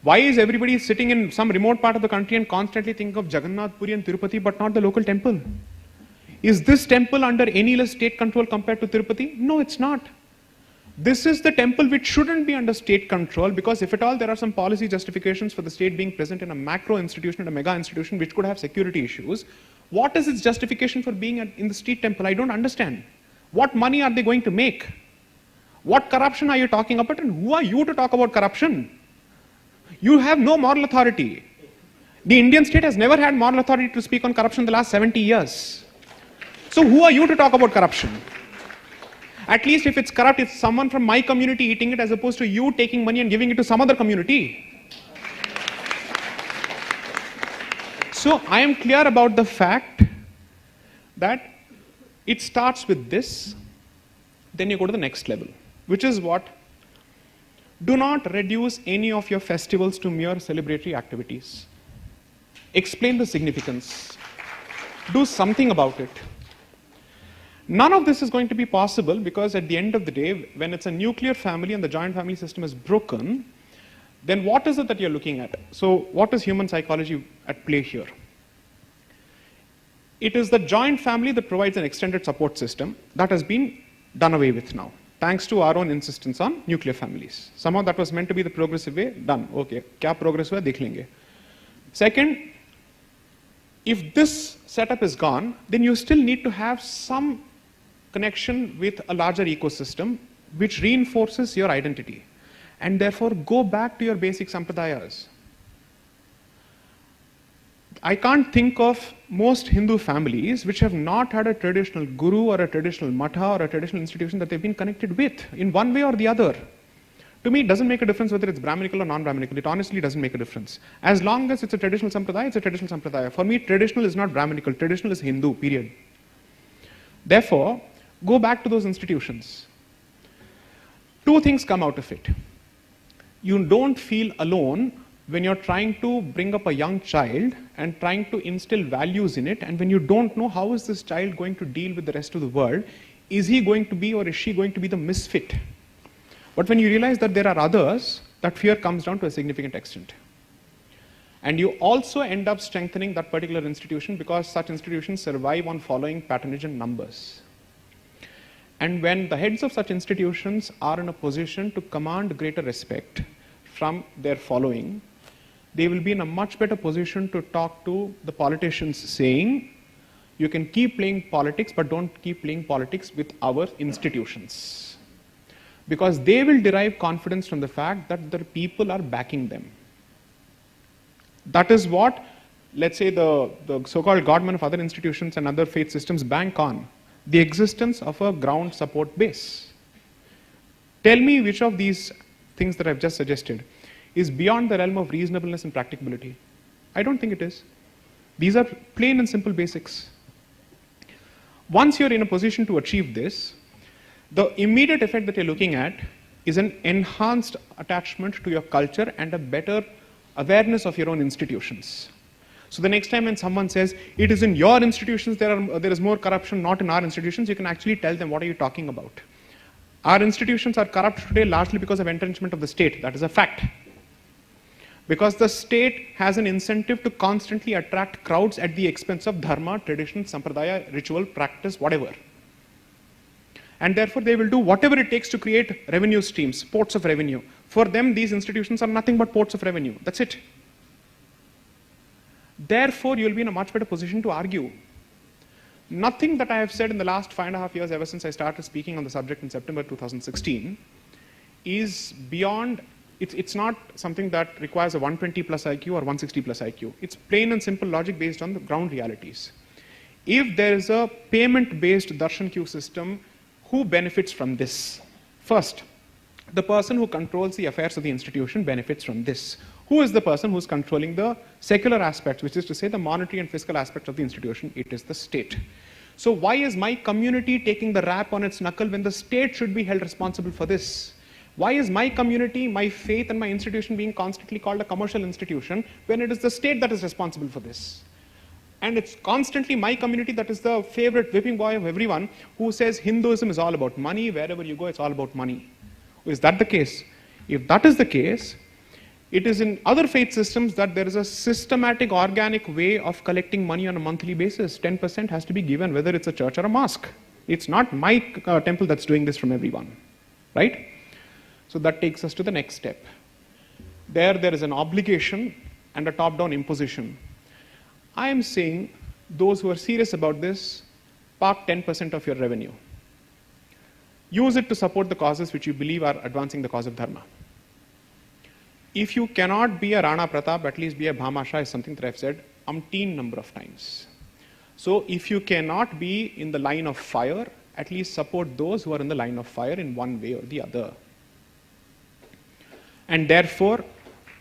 S1: Why is everybody sitting in some remote part of the country and constantly think of Jagannath Puri and Tirupati but not the local temple? Is this temple under any less state control compared to Tirupati? No, it's not. This is the temple which shouldn't be under state control, because if at all there are some policy justifications for the state being present in a macro institution and a mega institution which could have security issues, what is its justification for being in the street temple? I don't understand. What money are they going to make? What corruption are you talking about, and who are you to talk about corruption? You have no moral authority. The Indian state has never had moral authority to speak on corruption in the last 70 years. So who are you to talk about corruption? At least if it's corrupt, it's someone from my community eating it, as opposed to you taking money and giving it to some other community. So I am clear about the fact that it starts with this, then you go to the next level, which is what? Do not reduce any of your festivals to mere celebratory activities. Explain the significance. Do something about it. None of this is going to be possible because at the end of the day, when it's a nuclear family and the joint family system is broken, then what is it that you're looking at? So what is human psychology at play here? It is the joint family that provides an extended support system that has been done away with now, thanks to our own insistence on nuclear families. Somehow that was meant to be the progressive way, done. Okay, kya progress hua, dekh lenge. Second, if this setup is gone, then you still need to have some connection with a larger ecosystem which reinforces your identity. And therefore, go back to your basic sampradayas. I can't think of most Hindu families which have not had a traditional guru or a traditional matha or a traditional institution that they've been connected with in one way or the other. To me, it doesn't make a difference whether it's Brahminical or non-Brahminical. It honestly doesn't make a difference. As long as it's a traditional sampradaya, it's a traditional sampradaya. For me, traditional is not Brahminical. Traditional is Hindu, period. Therefore, go back to those institutions. Two things come out of it. You don't feel alone when you're trying to bring up a young child and trying to instill values in it, and when you don't know how is this child going to deal with the rest of the world, is he going to be or is she going to be the misfit? But when you realize that there are others, that fear comes down to a significant extent. And you also end up strengthening that particular institution because such institutions survive on following patronage and numbers. And when the heads of such institutions are in a position to command greater respect from their following, they will be in a much better position to talk to the politicians saying, you can keep playing politics, but don't keep playing politics with our institutions. Because they will derive confidence from the fact that the people are backing them. That is what, let's say, the so-called godmen of other institutions and other faith systems bank on, the existence of a ground support base. Tell me which of these things that I've just suggested is beyond the realm of reasonableness and practicability. I don't think it is. These are plain and simple basics. Once you're in a position to achieve this, the immediate effect that you're looking at is an enhanced attachment to your culture and a better awareness of your own institutions. So the next time when someone says, it is in your institutions there is more corruption, not in our institutions, you can actually tell them, what are you talking about? Our institutions are corrupt today largely because of entrenchment of the state. That is a fact. Because the state has an incentive to constantly attract crowds at the expense of dharma, tradition, sampradaya, ritual, practice, whatever. And therefore they will do whatever it takes to create revenue streams, ports of revenue. For them, these institutions are nothing but ports of revenue. That's it. Therefore, you'll be in a much better position to argue. Nothing that I have said in the last 5.5 years, ever since I started speaking on the subject in September 2016, is beyond, it's not something that requires a 120 plus IQ or 160 plus IQ. It's plain and simple logic based on the ground realities. If there is a payment-based darshan queue system, who benefits from this? First, the person who controls the affairs of the institution benefits from this. Who is the person who is controlling the secular aspects, which is to say the monetary and fiscal aspects of the institution? It is the state. So why is my community taking the rap on its knuckle when the state should be held responsible for this? Why is my community, my faith and my institution being constantly called a commercial institution when it is the state that is responsible for this? And it's constantly my community that is the favorite whipping boy of everyone who says Hinduism is all about money, wherever you go it's all about money. Is that the case? If that is the case, it is in other faith systems that there is a systematic, organic way of collecting money on a monthly basis. 10% has to be given, whether it's a church or a mosque. It's not my temple that's doing this from everyone, right? So that takes us to the next step. There is an obligation and a top-down imposition. I am saying those who are serious about this, park 10% of your revenue. Use it to support the causes which you believe are advancing the cause of dharma. If you cannot be a Rana Pratap, at least be a Bhamasha is something that I've said umpteen number of times. So if you cannot be in the line of fire, at least support those who are in the line of fire in one way or the other. And therefore,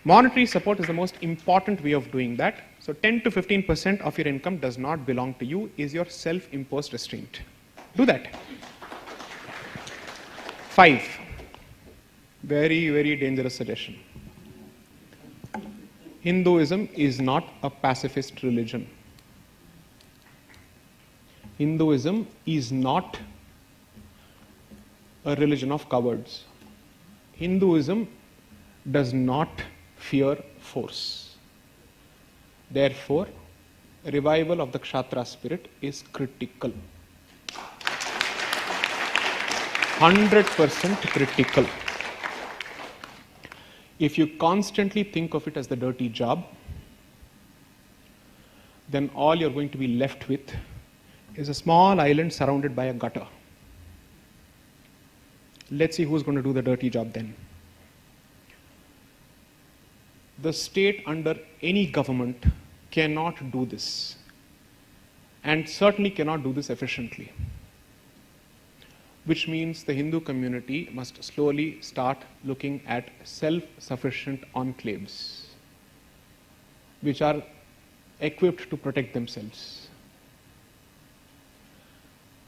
S1: monetary support is the most important way of doing that. So 10 to 15% of your income does not belong to you, is your self-imposed restraint. Do that. 5. Very, very dangerous suggestion. Hinduism is not a pacifist religion. Hinduism is not a religion of cowards. Hinduism does not fear force. Therefore, revival of the Kshatriya spirit is critical. 100% critical. If you constantly think of it as the dirty job, then all you're going to be left with is a small island surrounded by a gutter. Let's see who's going to do the dirty job then. The state under any government cannot do this, and certainly cannot do this efficiently. Which means the Hindu community must slowly start looking at self-sufficient enclaves, which are equipped to protect themselves.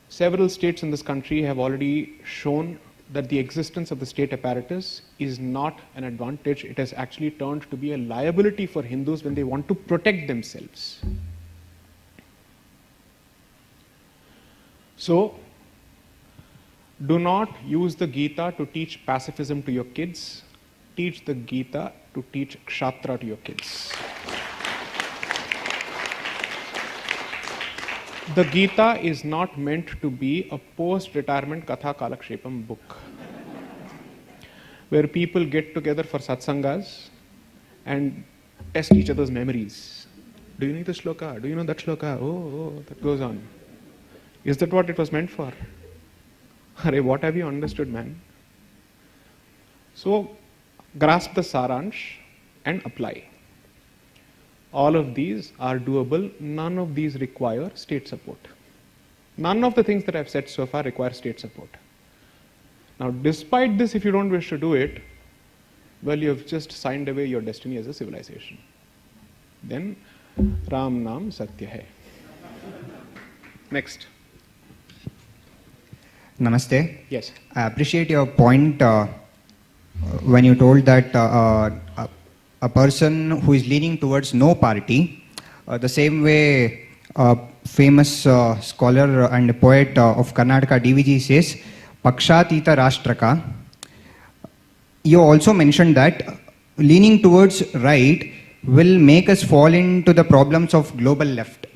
S1: Several states in this country have already shown that the existence of the state apparatus is not an advantage. It has actually turned to be a liability for Hindus when they want to protect themselves. So, Do not use the Gita to teach pacifism to your kids. Teach the Gita to teach Kshatra to your kids. The Gita is not meant to be a post-retirement Katha Kalakshepam book where people get together for satsangas and test each other's memories. Do you know the shloka? Do you know that shloka? Oh, that goes on. Is that what it was meant for? Arey, what have you understood, man? So, grasp the saransh and apply. All of these are doable. None of these require state support. None of the things that I've said so far require state support. Now, despite this, if you don't wish to do it, well, you have just signed away your destiny as a civilization. Then, Ram Naam Satya Hai. Next.
S6: Namaste.
S1: Yes.
S6: I appreciate your point when you told that a person who is leaning towards no party, the same way a famous scholar and poet of Karnataka, DVG, says, Pakshatita Rashtraka. You also mentioned that leaning towards right will make us fall into the problems of global left.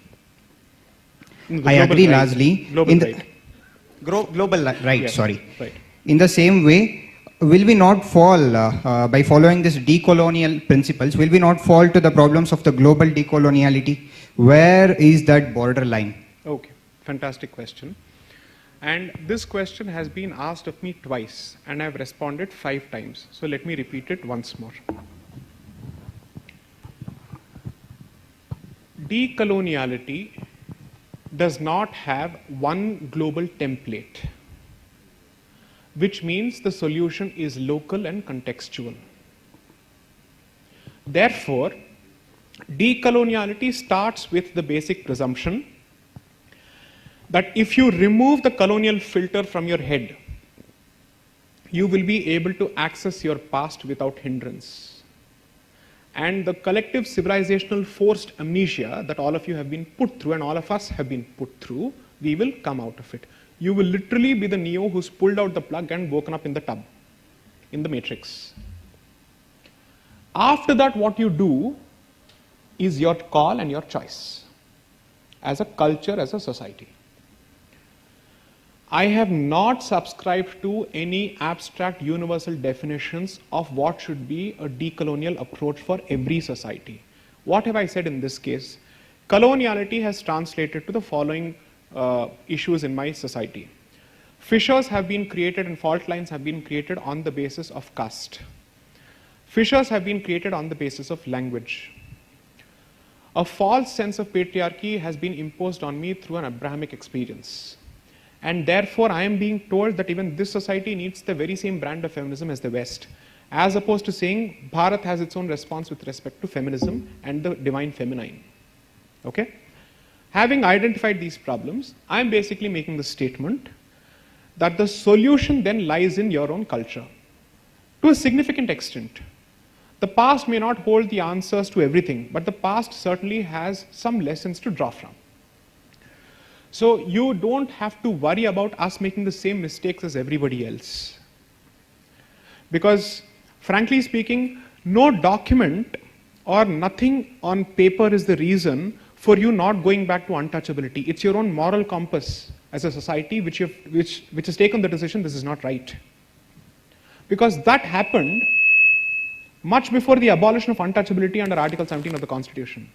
S6: I agree largely.
S1: Global right.
S6: Global right,
S1: Yes,
S6: sorry.
S1: right.
S6: In the same way, will we not fall, by following this decolonial principles, will we not fall to the problems of the global decoloniality? Where is that border line?
S1: Okay, fantastic question. And this question has been asked of me twice, and I've responded 5 times. So let me repeat it once more. Decoloniality does not have one global template, which means the solution is local and contextual. Therefore, decoloniality starts with the basic presumption that if you remove the colonial filter from your head, you will be able to access your past without hindrance. And the collective civilizational forced amnesia that all of you have been put through and all of us have been put through, we will come out of it. You will literally be the Neo who's pulled out the plug and woken up in the tub, in the matrix. After that, what you do is your call and your choice as a culture, as a society. I have not subscribed to any abstract universal definitions of what should be a decolonial approach for every society. What have I said in this case? Coloniality has translated to the following issues in my society. Fissures have been created and fault lines have been created on the basis of caste. Fissures have been created on the basis of language. A false sense of patriarchy has been imposed on me through an Abrahamic experience. And therefore, I am being told that even this society needs the very same brand of feminism as the West, as opposed to saying Bharat has its own response with respect to feminism and the divine feminine. Okay? Having identified these problems, I am basically making the statement that the solution then lies in your own culture. To a significant extent, the past may not hold the answers to everything, but the past certainly has some lessons to draw from. So you don't have to worry about us making the same mistakes as everybody else. Because, frankly speaking, no document or nothing on paper is the reason for you not going back to untouchability. It's your own moral compass as a society which has taken the decision this is not right. Because that happened much before the abolition of untouchability under Article 17 of the Constitution.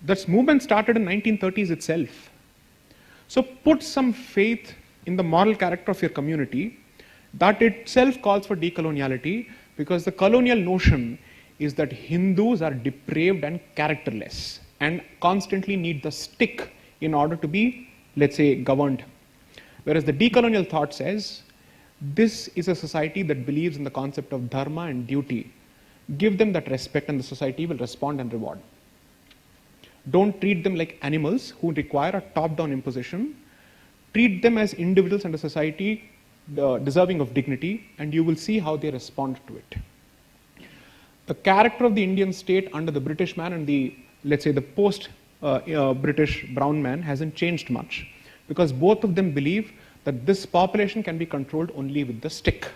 S1: That movement started in 1930s itself. So put some faith in the moral character of your community. That itself calls for decoloniality, because the colonial notion is that Hindus are depraved and characterless and constantly need the stick in order to be, let's say, governed. Whereas the decolonial thought says, this is a society that believes in the concept of dharma and duty. Give them that respect and the society will respond and reward. Don't treat them like animals who require a top-down imposition. Treat them as individuals and a society deserving of dignity, and you will see how they respond to it. The character of the Indian state under the British man and the, let's say, the post-British brown man hasn't changed much, because both of them believe that this population can be controlled only with the stick,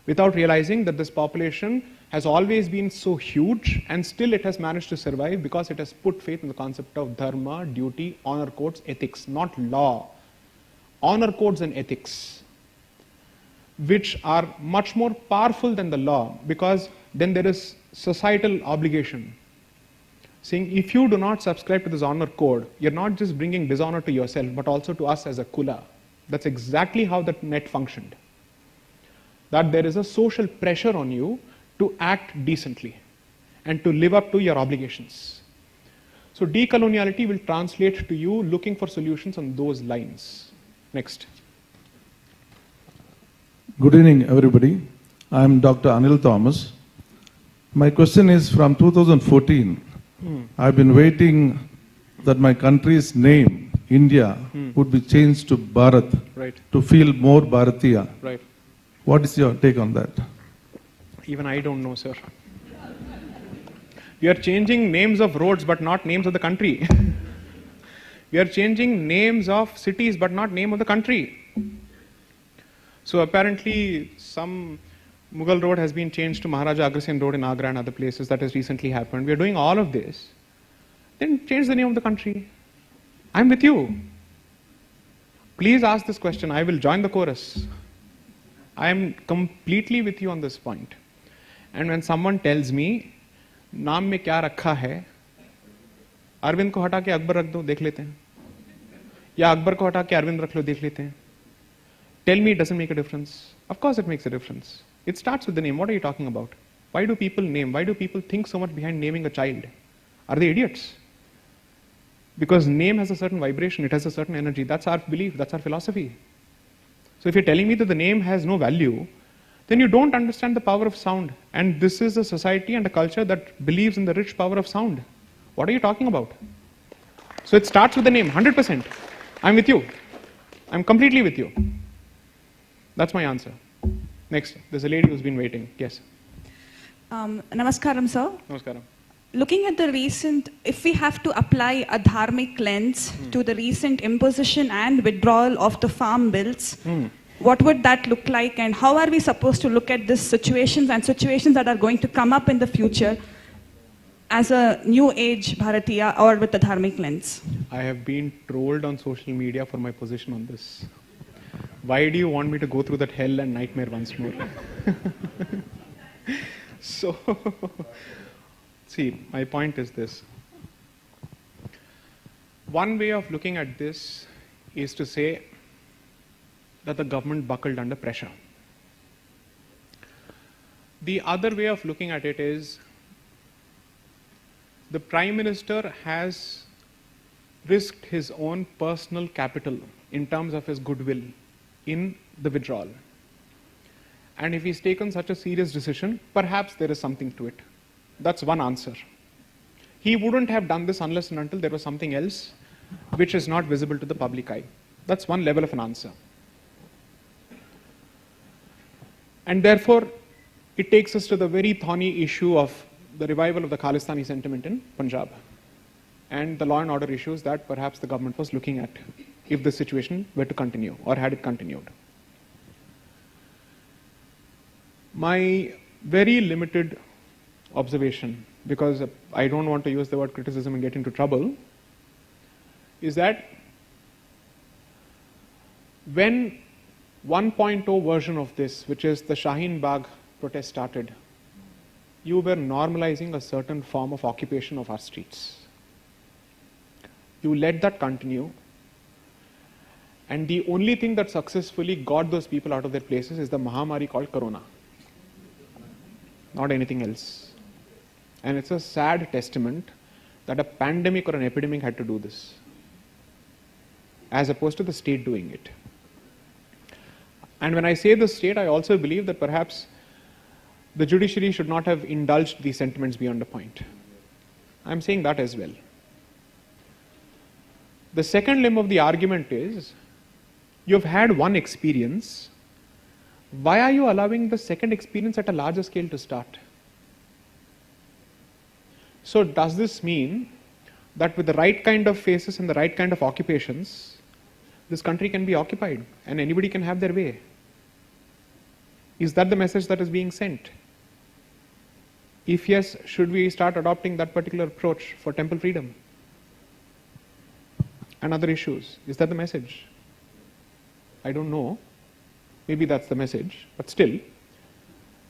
S1: without realizing that this population has always been so huge and still it has managed to survive because it has put faith in the concept of dharma, duty, honor codes, ethics, not law. Honor codes and ethics, which are much more powerful than the law, because then there is societal obligation. Saying if you do not subscribe to this honor code, you're not just bringing dishonor to yourself, but also to us as a kula. That's exactly how the net functioned. That there is a social pressure on you to act decently and to live up to your obligations. So decoloniality will translate to you looking for solutions on those lines. Next.
S7: Good evening, everybody. I'm Dr. Anil Thomas. My question is from 2014. I've been waiting that my country's name, India, would be changed to Bharat,
S1: Right.
S7: to feel more Bharatiya.
S1: Right.
S7: What is your take on that?
S1: Even I don't know, sir. We are changing names of roads but not names of the country. We are changing names of cities but not name of the country. So apparently some Mughal road has been changed to Maharaja Agrasen Road in Agra and other places. That has recently happened. We are doing all of this. Then change the name of the country. I'm with you. Please ask this question. I will join the chorus. I am completely with you on this point. And when someone tells me, नाम में क्या रखा है, अरविंद को हटा के अकबर रख दो, देख लेते हैं, या अकबर को हटा के अरविंद रख लो, देख लेते हैं. Tell me it doesn't make a difference. Of course it makes a difference. It starts with the name. What are you talking about? Why do people name? Why do people think so much behind naming a child? Are they idiots? Because name has a certain vibration, it has a certain energy. That's our belief, that's our philosophy. So if you're telling me that the name has no value, then you don't understand the power of sound. And this is a society and a culture that believes in the rich power of sound. What are you talking about? So it starts with the name, 100%. I'm with you. I'm completely with you. That's my answer. Next, there's a lady who's been waiting. Yes.
S8: Namaskaram, sir.
S1: Namaskaram.
S8: Looking at the recent, if we have to apply a dharmic lens to the recent imposition and withdrawal of the farm bills, what would that look like, and how are we supposed to look at these situations and situations that are going to come up in the future as a new age Bharatiya or with the dharmic lens?
S1: I have been trolled on social media for my position on this. Why do you want me to go through that hell and nightmare once more? So, see, my point is this. One way of looking at this is to say that the government buckled under pressure. The other way of looking at it is the Prime Minister has risked his own personal capital in terms of his goodwill in the withdrawal. And if he's taken such a serious decision, perhaps there is something to it. That's one answer. He wouldn't have done this unless and until there was something else which is not visible to the public eye. That's one level of an answer. And therefore, it takes us to the very thorny issue of the revival of the Khalistani sentiment in Punjab and the law and order issues that perhaps the government was looking at if the situation were to continue or had it continued. My very limited observation, because I don't want to use the word criticism and get into trouble, is that when 1.0 version of this, which is the Shaheen Bagh protest, started, you were normalizing a certain form of occupation of our streets. You let that continue, and the only thing that successfully got those people out of their places is the Mahamari called Corona. Not anything else. And it's a sad testament that a pandemic or an epidemic had to do this, as opposed to the state doing it. And when I say the state, I also believe that perhaps the judiciary should not have indulged these sentiments beyond a point. I'm saying that as well. The second limb of the argument is, you've had one experience. Why are you allowing the second experience at a larger scale to start? So does this mean that with the right kind of faces and the right kind of occupations, this country can be occupied and anybody can have their way. Is that the message that is being sent? If yes, should we start adopting that particular approach for temple freedom and other issues? Is that the message? I don't know. Maybe that's the message, but still,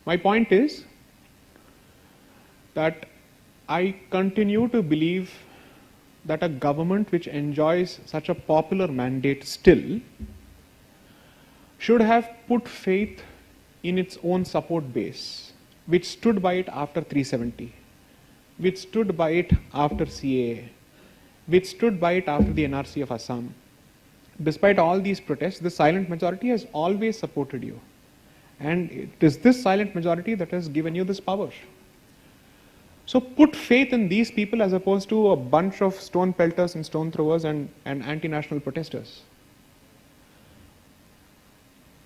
S1: my point is that I continue to believe that a government which enjoys such a popular mandate still should have put faith in its own support base, which stood by it after 370, which stood by it after CAA, which stood by it after the NRC of Assam. Despite all these protests, the silent majority has always supported you. And it is this silent majority that has given you this power. So put faith in these people as opposed to a bunch of stone pelters and stone throwers and anti-national protesters.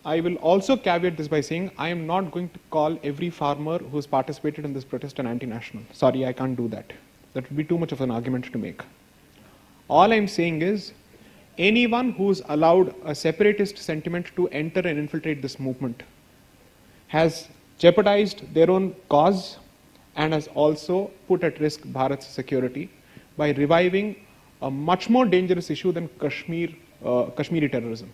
S1: I will also caveat this by saying I am not going to call every farmer who's participated in this protest an anti-national. Sorry, I can't do that. That would be too much of an argument to make. All I'm saying is anyone who's allowed a separatist sentiment to enter and infiltrate this movement has jeopardized their own cause and has also put at risk Bharat's security by reviving a much more dangerous issue than Kashmiri terrorism.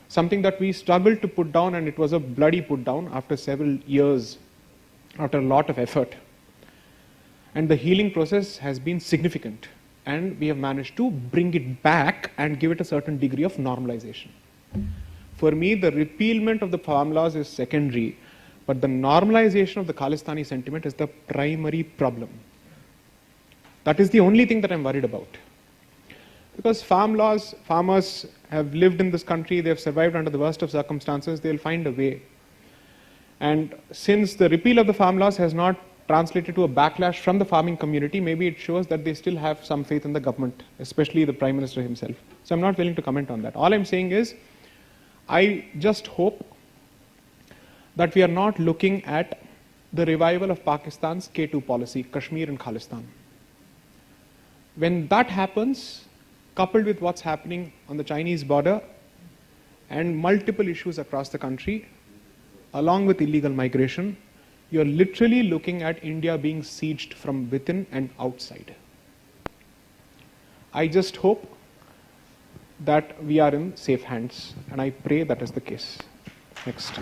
S1: Something that we struggled to put down, and it was a bloody put down after several years, after a lot of effort. And the healing process has been significant, and we have managed to bring it back and give it a certain degree of normalization. For me, the repealment of the farm laws is secondary, but the normalization of the Khalistani sentiment is the primary problem. That is the only thing that I'm worried about. Because farm laws, farmers have lived in this country, they have survived under the worst of circumstances, they'll find a way. And since the repeal of the farm laws has not translated to a backlash from the farming community, maybe it shows that they still have some faith in the government, especially the Prime Minister himself. So I'm not willing to comment on that. All I'm saying is, I just hope that we are not looking at the revival of Pakistan's K2 policy, Kashmir and Khalistan. When that happens, coupled with what's happening on the Chinese border and multiple issues across the country, along with illegal migration, you're literally looking at India being sieged from within and outside. I just hope that we are in safe hands, and I pray that is the case. Next.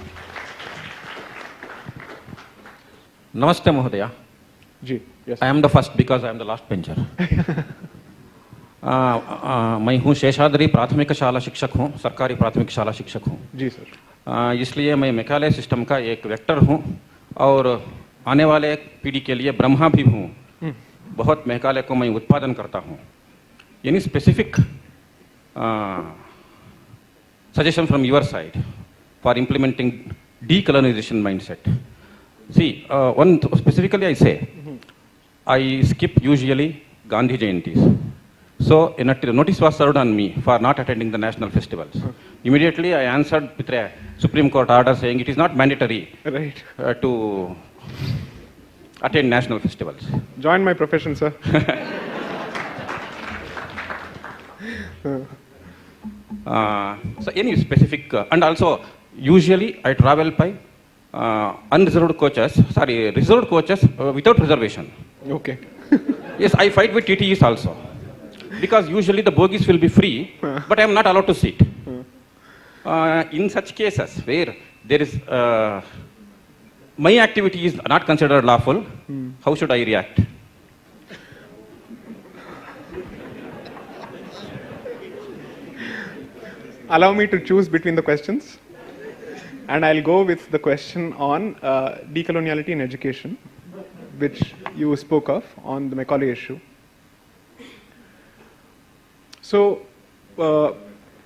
S9: Namaste Mahodaya.
S1: Ji, yes.
S9: I am the first because I am the last bencher. मैं हूँ शेषाद्री प्राथमिक शाला शिक्षक हूँ, सरकारी प्राथमिक शाला शिक्षक हूँ
S1: जी सर।
S9: इसलिए मैं मेघालय सिस्टम का एक वेक्टर हूँ और आने वाले पीढ़ी के लिए ब्रह्मा भी हूँ। बहुत मेघालय को मैं उत्पादन करता हूँ। Any specific suggestion from your side for implementing decolonization mindset? See, specifically I say, I skip usually Gandhi Jayantis. So a notice was served on me for not attending the national festivals. Immediately I answered with a Supreme Court order saying it is not mandatory to attend national festivals.
S1: Join my profession, sir.
S9: So any specific, and also usually I travel by reserved coaches without reservation.
S1: Okay.
S9: Yes, I fight with TTEs also. Because usually the bogies will be free, but I am not allowed to sit. In such cases where there is, my activity is not considered lawful, how should I react?
S1: Allow me to choose between the questions. And I'll go with the question on decoloniality in education, which you spoke of on the Macaulay issue. So,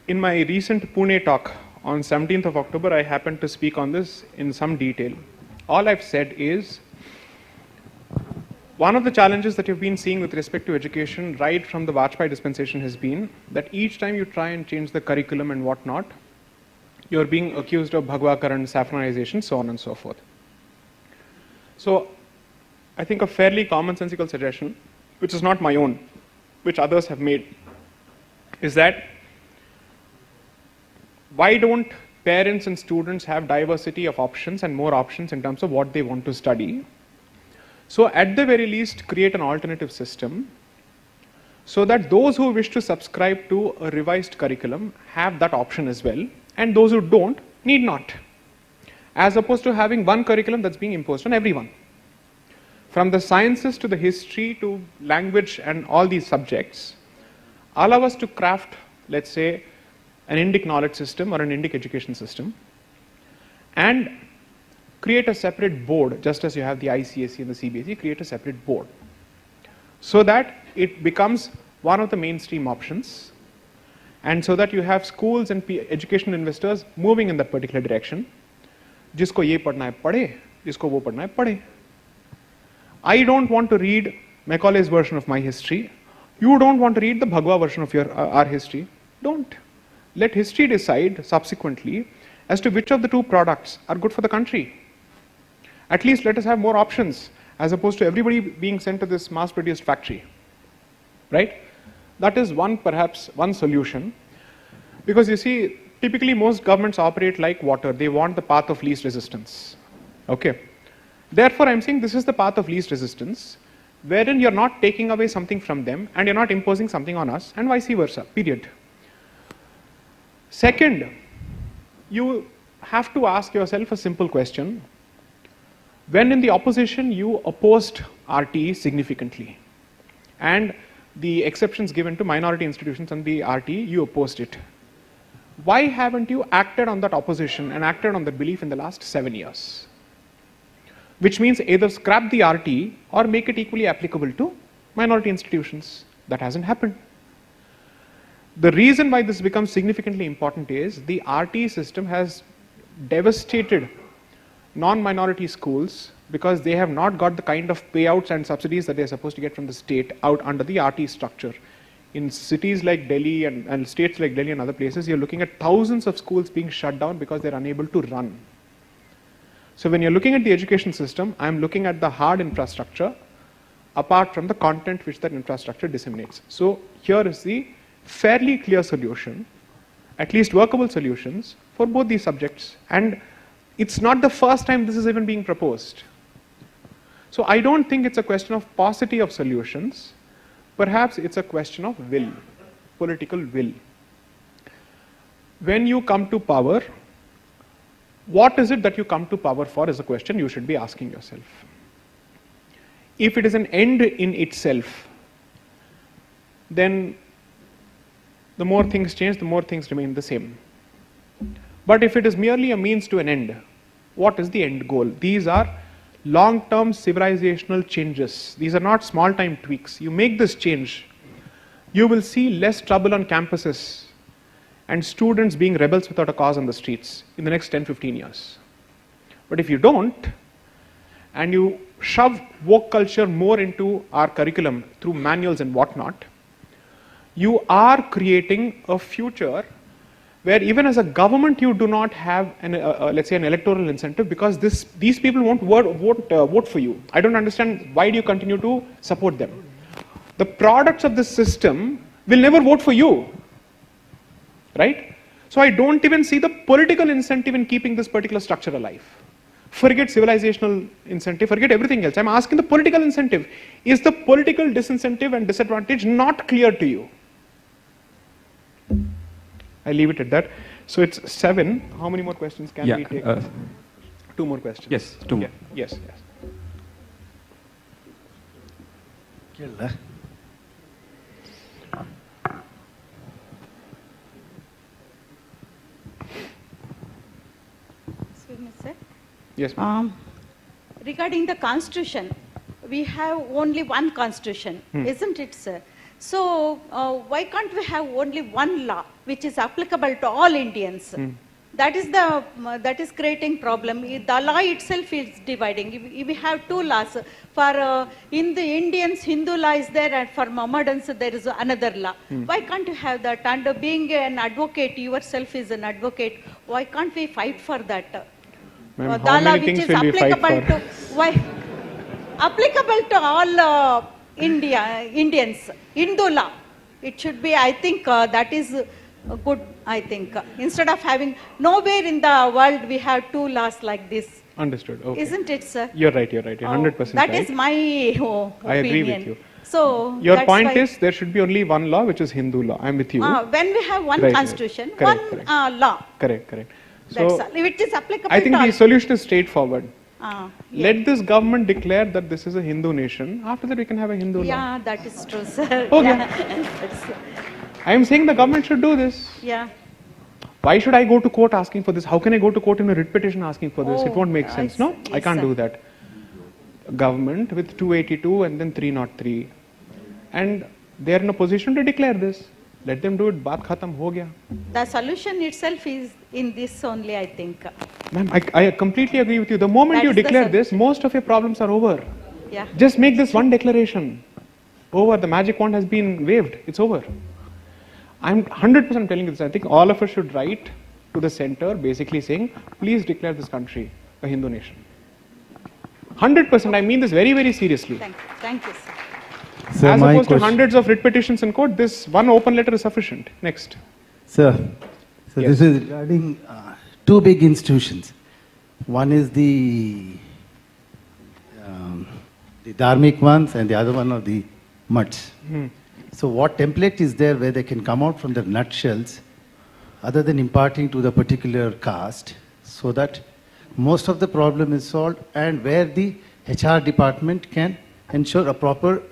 S1: in my recent Pune talk on 17th of October, I happened to speak on this in some detail. All I've said is, one of the challenges that you've been seeing with respect to education right from the Vajpayee dispensation has been that each time you try and change the curriculum and whatnot, you're being accused of Bhagwakaran, saffronization, so on and so forth. So, I think a fairly commonsensical suggestion, which is not my own, which others have made, is that why don't parents and students have diversity of options and more options in terms of what they want to study? So at the very least, create an alternative system so that those who wish to subscribe to a revised curriculum have that option as well, and those who don't need not, as opposed to having one curriculum that's being imposed on everyone. From the sciences to the history to language and all these subjects, allow us to craft, let's say, an Indic knowledge system or an Indic education system, and create a separate board, just as you have the ICSE and the CBSE, create a separate board, so that it becomes one of the mainstream options, and so that you have schools and educational investors moving in that particular direction. जिसको ये पढ़ना है पढ़े, जिसको वो पढ़ना है पढ़े. I don't want to read Macaulay's version of my history. You don't want to read the Bhagwa version of our history. Don't. Let history decide subsequently as to which of the two products are good for the country. At least let us have more options, as opposed to everybody being sent to this mass-produced factory. Right? That is perhaps one solution. Because you see, typically most governments operate like water. They want the path of least resistance. Okay. Therefore, I'm saying this is the path of least resistance, wherein you're not taking away something from them and you're not imposing something on us, and vice versa, period. Second, you have to ask yourself a simple question. When in the opposition, you opposed RTE significantly, and the exceptions given to minority institutions and the RTE, you opposed it. Why haven't you acted on that opposition and acted on that belief in the last 7 years? Which means either scrap the RTE or make it equally applicable to minority institutions. That hasn't happened. The reason why this becomes significantly important is the RTE system has devastated non-minority schools because they have not got the kind of payouts and subsidies that they're supposed to get from the state out under the RTE structure. In cities like Delhi and states like Delhi and other places, you're looking at thousands of schools being shut down because they're unable to run. So when you're looking at the education system, I'm looking at the hard infrastructure apart from the content which that infrastructure disseminates. So here is the fairly clear solution, at least workable solutions for both these subjects. And it's not the first time this is even being proposed. So I don't think it's a question of paucity of solutions. Perhaps it's a question of will, political will. When you come to power, what is it that you come to power for is a question you should be asking yourself. If it is an end in itself, then the more things change, the more things remain the same. But if it is merely a means to an end, what is the end goal? These are long-term civilizational changes. These are not small-time tweaks. You make this change, you will see less trouble on campuses and students being rebels without a cause on the streets in the next 10-15 years. But if you don't, and you shove woke culture more into our curriculum through manuals and whatnot, you are creating a future where even as a government you do not have let's say an electoral incentive, because these people won't vote for you. I don't understand, why do you continue to support them? The products of the system will never vote for you, right? So I don't even see the political incentive in keeping this particular structure alive. Forget civilizational incentive, forget everything else. I'm asking the political incentive. Is the political disincentive and disadvantage not clear to you? I leave it at that. So it's 7. How many more questions can we take? 2 more questions.
S9: Yes, 2 more.
S1: Yes.
S10: Excuse me, sir.
S1: Yes, ma'am.
S10: Regarding the constitution, we have only one constitution, isn't it, sir? So why can't we have only one law which is applicable to all Indians? That is creating problem. The law itself is dividing. If we have 2 laws, for in the Indians, Hindu law is there, and for Mohammedans there is another law. Why can't you have that? And being an advocate, yourself is an advocate, why can't we fight for that?
S1: How many things will we fight for?
S10: Applicable to all Indians, Hindu law. It should be, I think that is good I think. Instead of having, nowhere in the world we have two laws like this.
S1: Understood. Okay.
S10: Isn't it, sir?
S1: You're right. You're 100% right.
S10: That is my opinion.
S1: I agree with you.
S10: So
S1: your
S10: that's
S1: point
S10: why,
S1: is there should be only one law, which is Hindu law. I'm with you.
S10: when we have one
S1: Right, right.
S10: constitution,
S1: Correct,
S10: one
S1: correct.
S10: law.
S1: Correct.
S10: That's
S1: So
S10: all. If it is applicable
S1: I think
S10: to all.
S1: the solution is straightforward.
S10: Yeah.
S1: Let this government declare that this is a Hindu nation. After that, we can have a Hindu law.
S10: Yeah, that is true, sir.
S1: Okay.
S10: Yeah.
S1: I am saying the government should do this.
S10: Yeah.
S1: Why should I go to court asking for this? How can I go to court in a writ petition asking for this? It won't make sense, no? I
S10: yes,
S1: can't
S10: sir.
S1: do that. Government with 282 and then 303. And they are in a position to declare this. Let them do it. Baat khatam ho gaya.
S10: The solution itself is in this only, I think.
S1: Ma'am, I completely agree with you. The moment
S10: That
S1: you
S10: is the
S1: declare this, most of your problems are over.
S10: Yeah.
S1: Just make this one declaration. Over. The magic wand has been waved. It's over. I'm 100% telling you this. I think all of us should write to the center basically saying, please declare this country a Hindu nation. 100%. I mean this very, very seriously.
S10: Thank you, sir.
S11: Sir,
S1: As
S11: my
S1: opposed to
S11: question-
S1: hundreds of writ petitions in court, this one open letter is sufficient. Next.
S11: Sir, so
S1: Yes.
S11: this is regarding two big institutions. One is the dharmic ones and the other one are the mutts. So what template is there where they can come out from the nutshells other than imparting to the particular caste so that most of the problem is solved and where the HR department can ensure a proper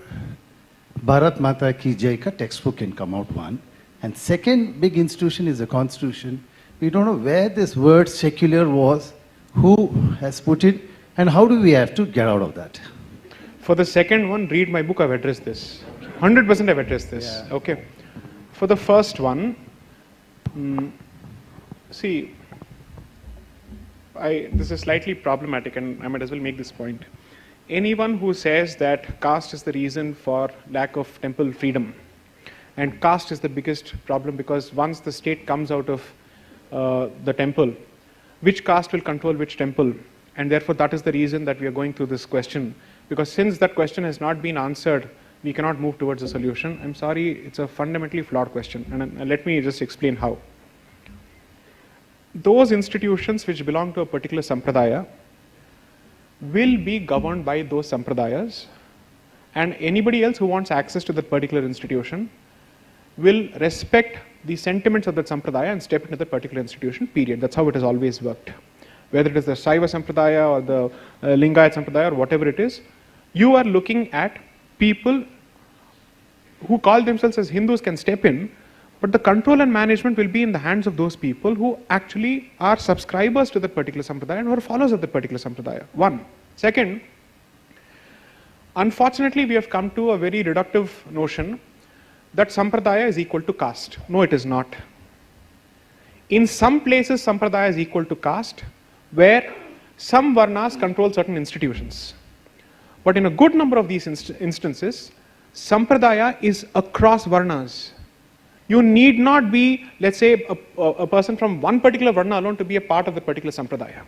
S11: Bharat Mata Ki Jai ka textbook can come out one. And second big institution is the constitution. We don't know where this word secular was, who has put it, and how do we have to get out of that?
S1: For the second one, read my book. I've addressed this. 100% I've addressed this.
S11: Yeah.
S1: Okay. For the first one, see, this is slightly problematic and I might as well make this point. Anyone who says that caste is the reason for lack of temple freedom, and caste is the biggest problem because once the state comes out of the temple, which caste will control which temple? And therefore that is the reason that we are going through this question. Because since that question has not been answered, we cannot move towards a solution. I'm sorry, it's a fundamentally flawed question. And let me just explain how. Those institutions which belong to a particular sampradaya will be governed by those sampradayas, and anybody else who wants access to that particular institution will respect the sentiments of that sampradaya and step into that particular institution, period. That's how it has always worked. Whether it is the Saiva sampradaya or the Lingayat sampradaya or whatever it is, you are looking at people who call themselves as Hindus can step in, but the control and management will be in the hands of those people who actually are subscribers to that particular sampradaya and who are followers of that particular sampradaya. One. Second, unfortunately we have come to a very reductive notion that sampradaya is equal to caste. No, it is not. In some places sampradaya is equal to caste, where some varnas control certain institutions. But in a good number of these instances, sampradaya is across varnas. You need not be, let's say, a person from one particular varna alone to be a part of the particular sampradaya.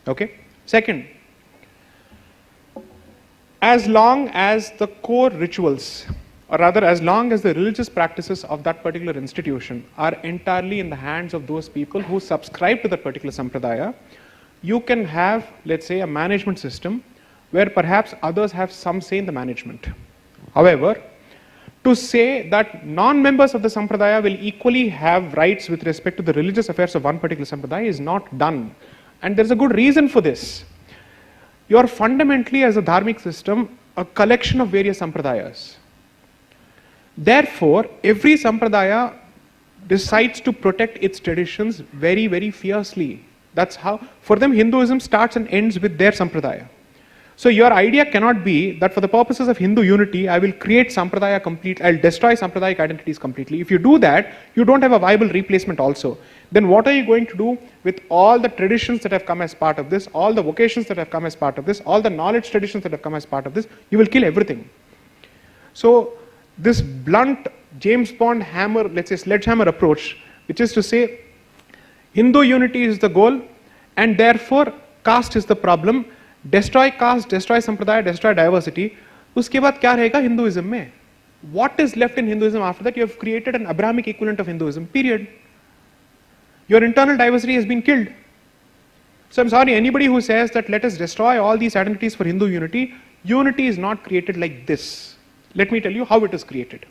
S1: Okay? Second, as long as the core rituals, or rather as long as the religious practices of that particular institution are entirely in the hands of those people who subscribe to that particular sampradaya, you can have, let's say, a management system where perhaps others have some say in the management. However, to say that non-members of the sampradaya will equally have rights with respect to the religious affairs of one particular sampradaya is not done. And there's a good reason for this. You are fundamentally, as a dharmic system, a collection of various sampradayas. Therefore, every sampradaya decides to protect its traditions very, very fiercely. That's how, for them, Hinduism starts and ends with their sampradaya. So your idea cannot be that for the purposes of Hindu unity, I will create sampradaya complete, I'll destroy sampradayic identities completely. If you do that, you don't have a viable replacement also. Then what are you going to do with all the traditions that have come as part of this, all the vocations that have come as part of this, all the knowledge traditions that have come as part of this? You will kill everything. So this blunt James Bond hammer, let's say sledgehammer approach, which is to say Hindu unity is the goal and therefore caste is the problem. Destroy caste, destroy sampradaya, destroy diversity. Uske baad kya rahega Hinduism mein? What is left in Hinduism after that? You have created an Abrahamic equivalent of Hinduism, period. your internal diversity has been killed. So I'm sorry, anybody who says that let us destroy all these identities for Hindu unity, unity is not created like this. Let me tell you how it is created.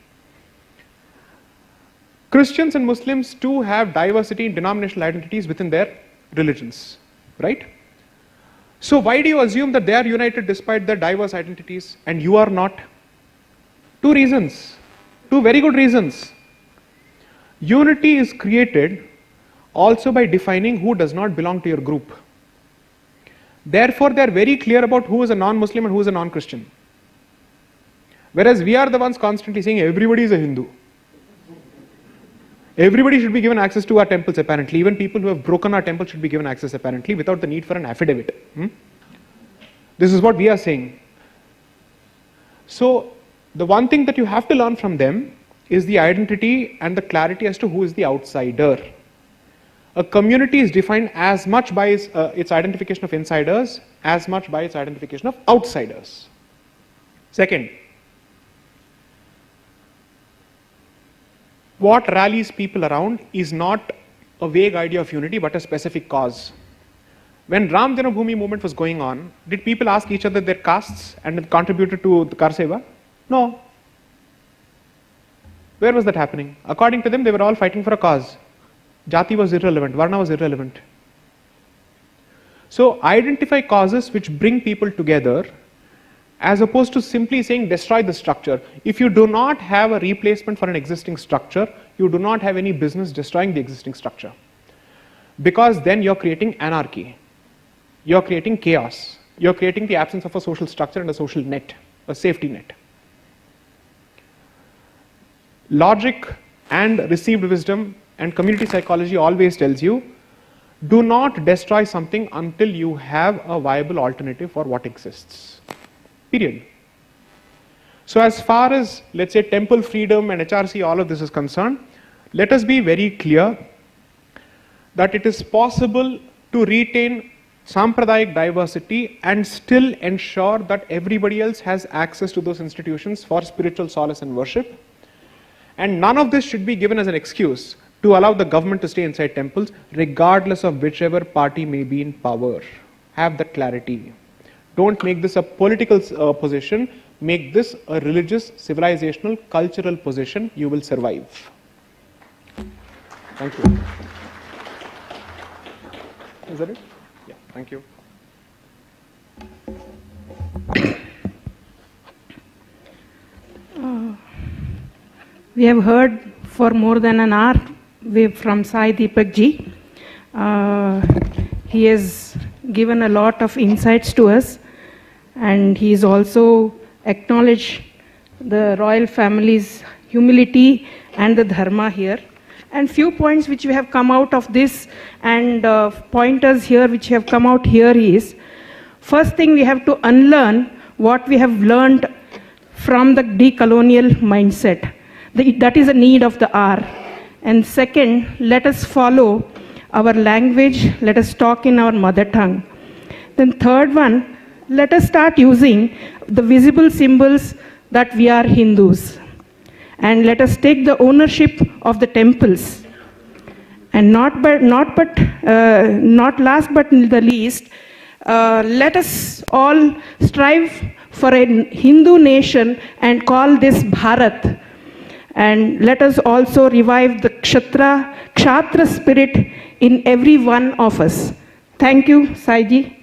S1: Christians and Muslims too have diversity in denominational identities within their religions, right? So why do you assume that they are united despite their diverse identities and you are not? Two reasons, two very good reasons. Unity is created also by defining who does not belong to your group. Therefore, they are very clear about who is a non-Muslim and who is a non-Christian. Whereas we are the ones constantly saying everybody is a Hindu. Everybody should be given access to our temples apparently. Even people who have broken our temple should be given access apparently without the need for an affidavit. This is what we are saying. So the one thing that you have to learn from them is the identity and the clarity as to who is the outsider. A community is defined as much by its identification of insiders as much by its identification of outsiders. Second, what rallies people around is not a vague idea of unity but a specific cause. When Ram Janmabhoomi movement was going on, did people ask each other their castes and contributed to the Kar Seva? No. Where was that happening? According to them, they were all fighting for a cause. Jati was irrelevant, Varna was irrelevant. So identify causes which bring people together as opposed to simply saying destroy the structure. If you do not have a replacement for an existing structure, you do not have any business destroying the existing structure. Because then you're creating anarchy. You're creating chaos. You're creating the absence of a social structure and a social net, a safety net. Logic and received wisdom and community psychology always tells you, do not destroy something until you have a viable alternative for what exists. Period. So as far as, let's say, temple freedom and HRC, all of this is concerned, let us be very clear that it is possible to retain Sampradayic diversity and still ensure that everybody else has access to those institutions for spiritual solace and worship. And none of this should be given as an excuse to allow the government to stay inside temples, regardless of whichever party may be in power. Have that clarity. Don't make this a political position, make this a religious, civilizational, cultural position. You will survive. Thank you. Is that it? Yeah, thank you.
S12: We have heard for more than an hour from Sai Deepak ji. He has given a lot of insights to us, and he has also acknowledged the royal family's humility and the dharma here. And few points which we have come out of this and pointers here which have come out here is, first thing we have to unlearn what we have learned from the decolonial mindset. That is a need of the hour. And second, let us follow our language, let us talk in our mother tongue. Then third one, let us start using the visible symbols that we are Hindus. And let us take the ownership of the temples. And not last but the least, let us all strive for a Hindu nation and call this Bharat. And let us also revive the Kshatriya spirit in every one of us. Thank you, Saiji.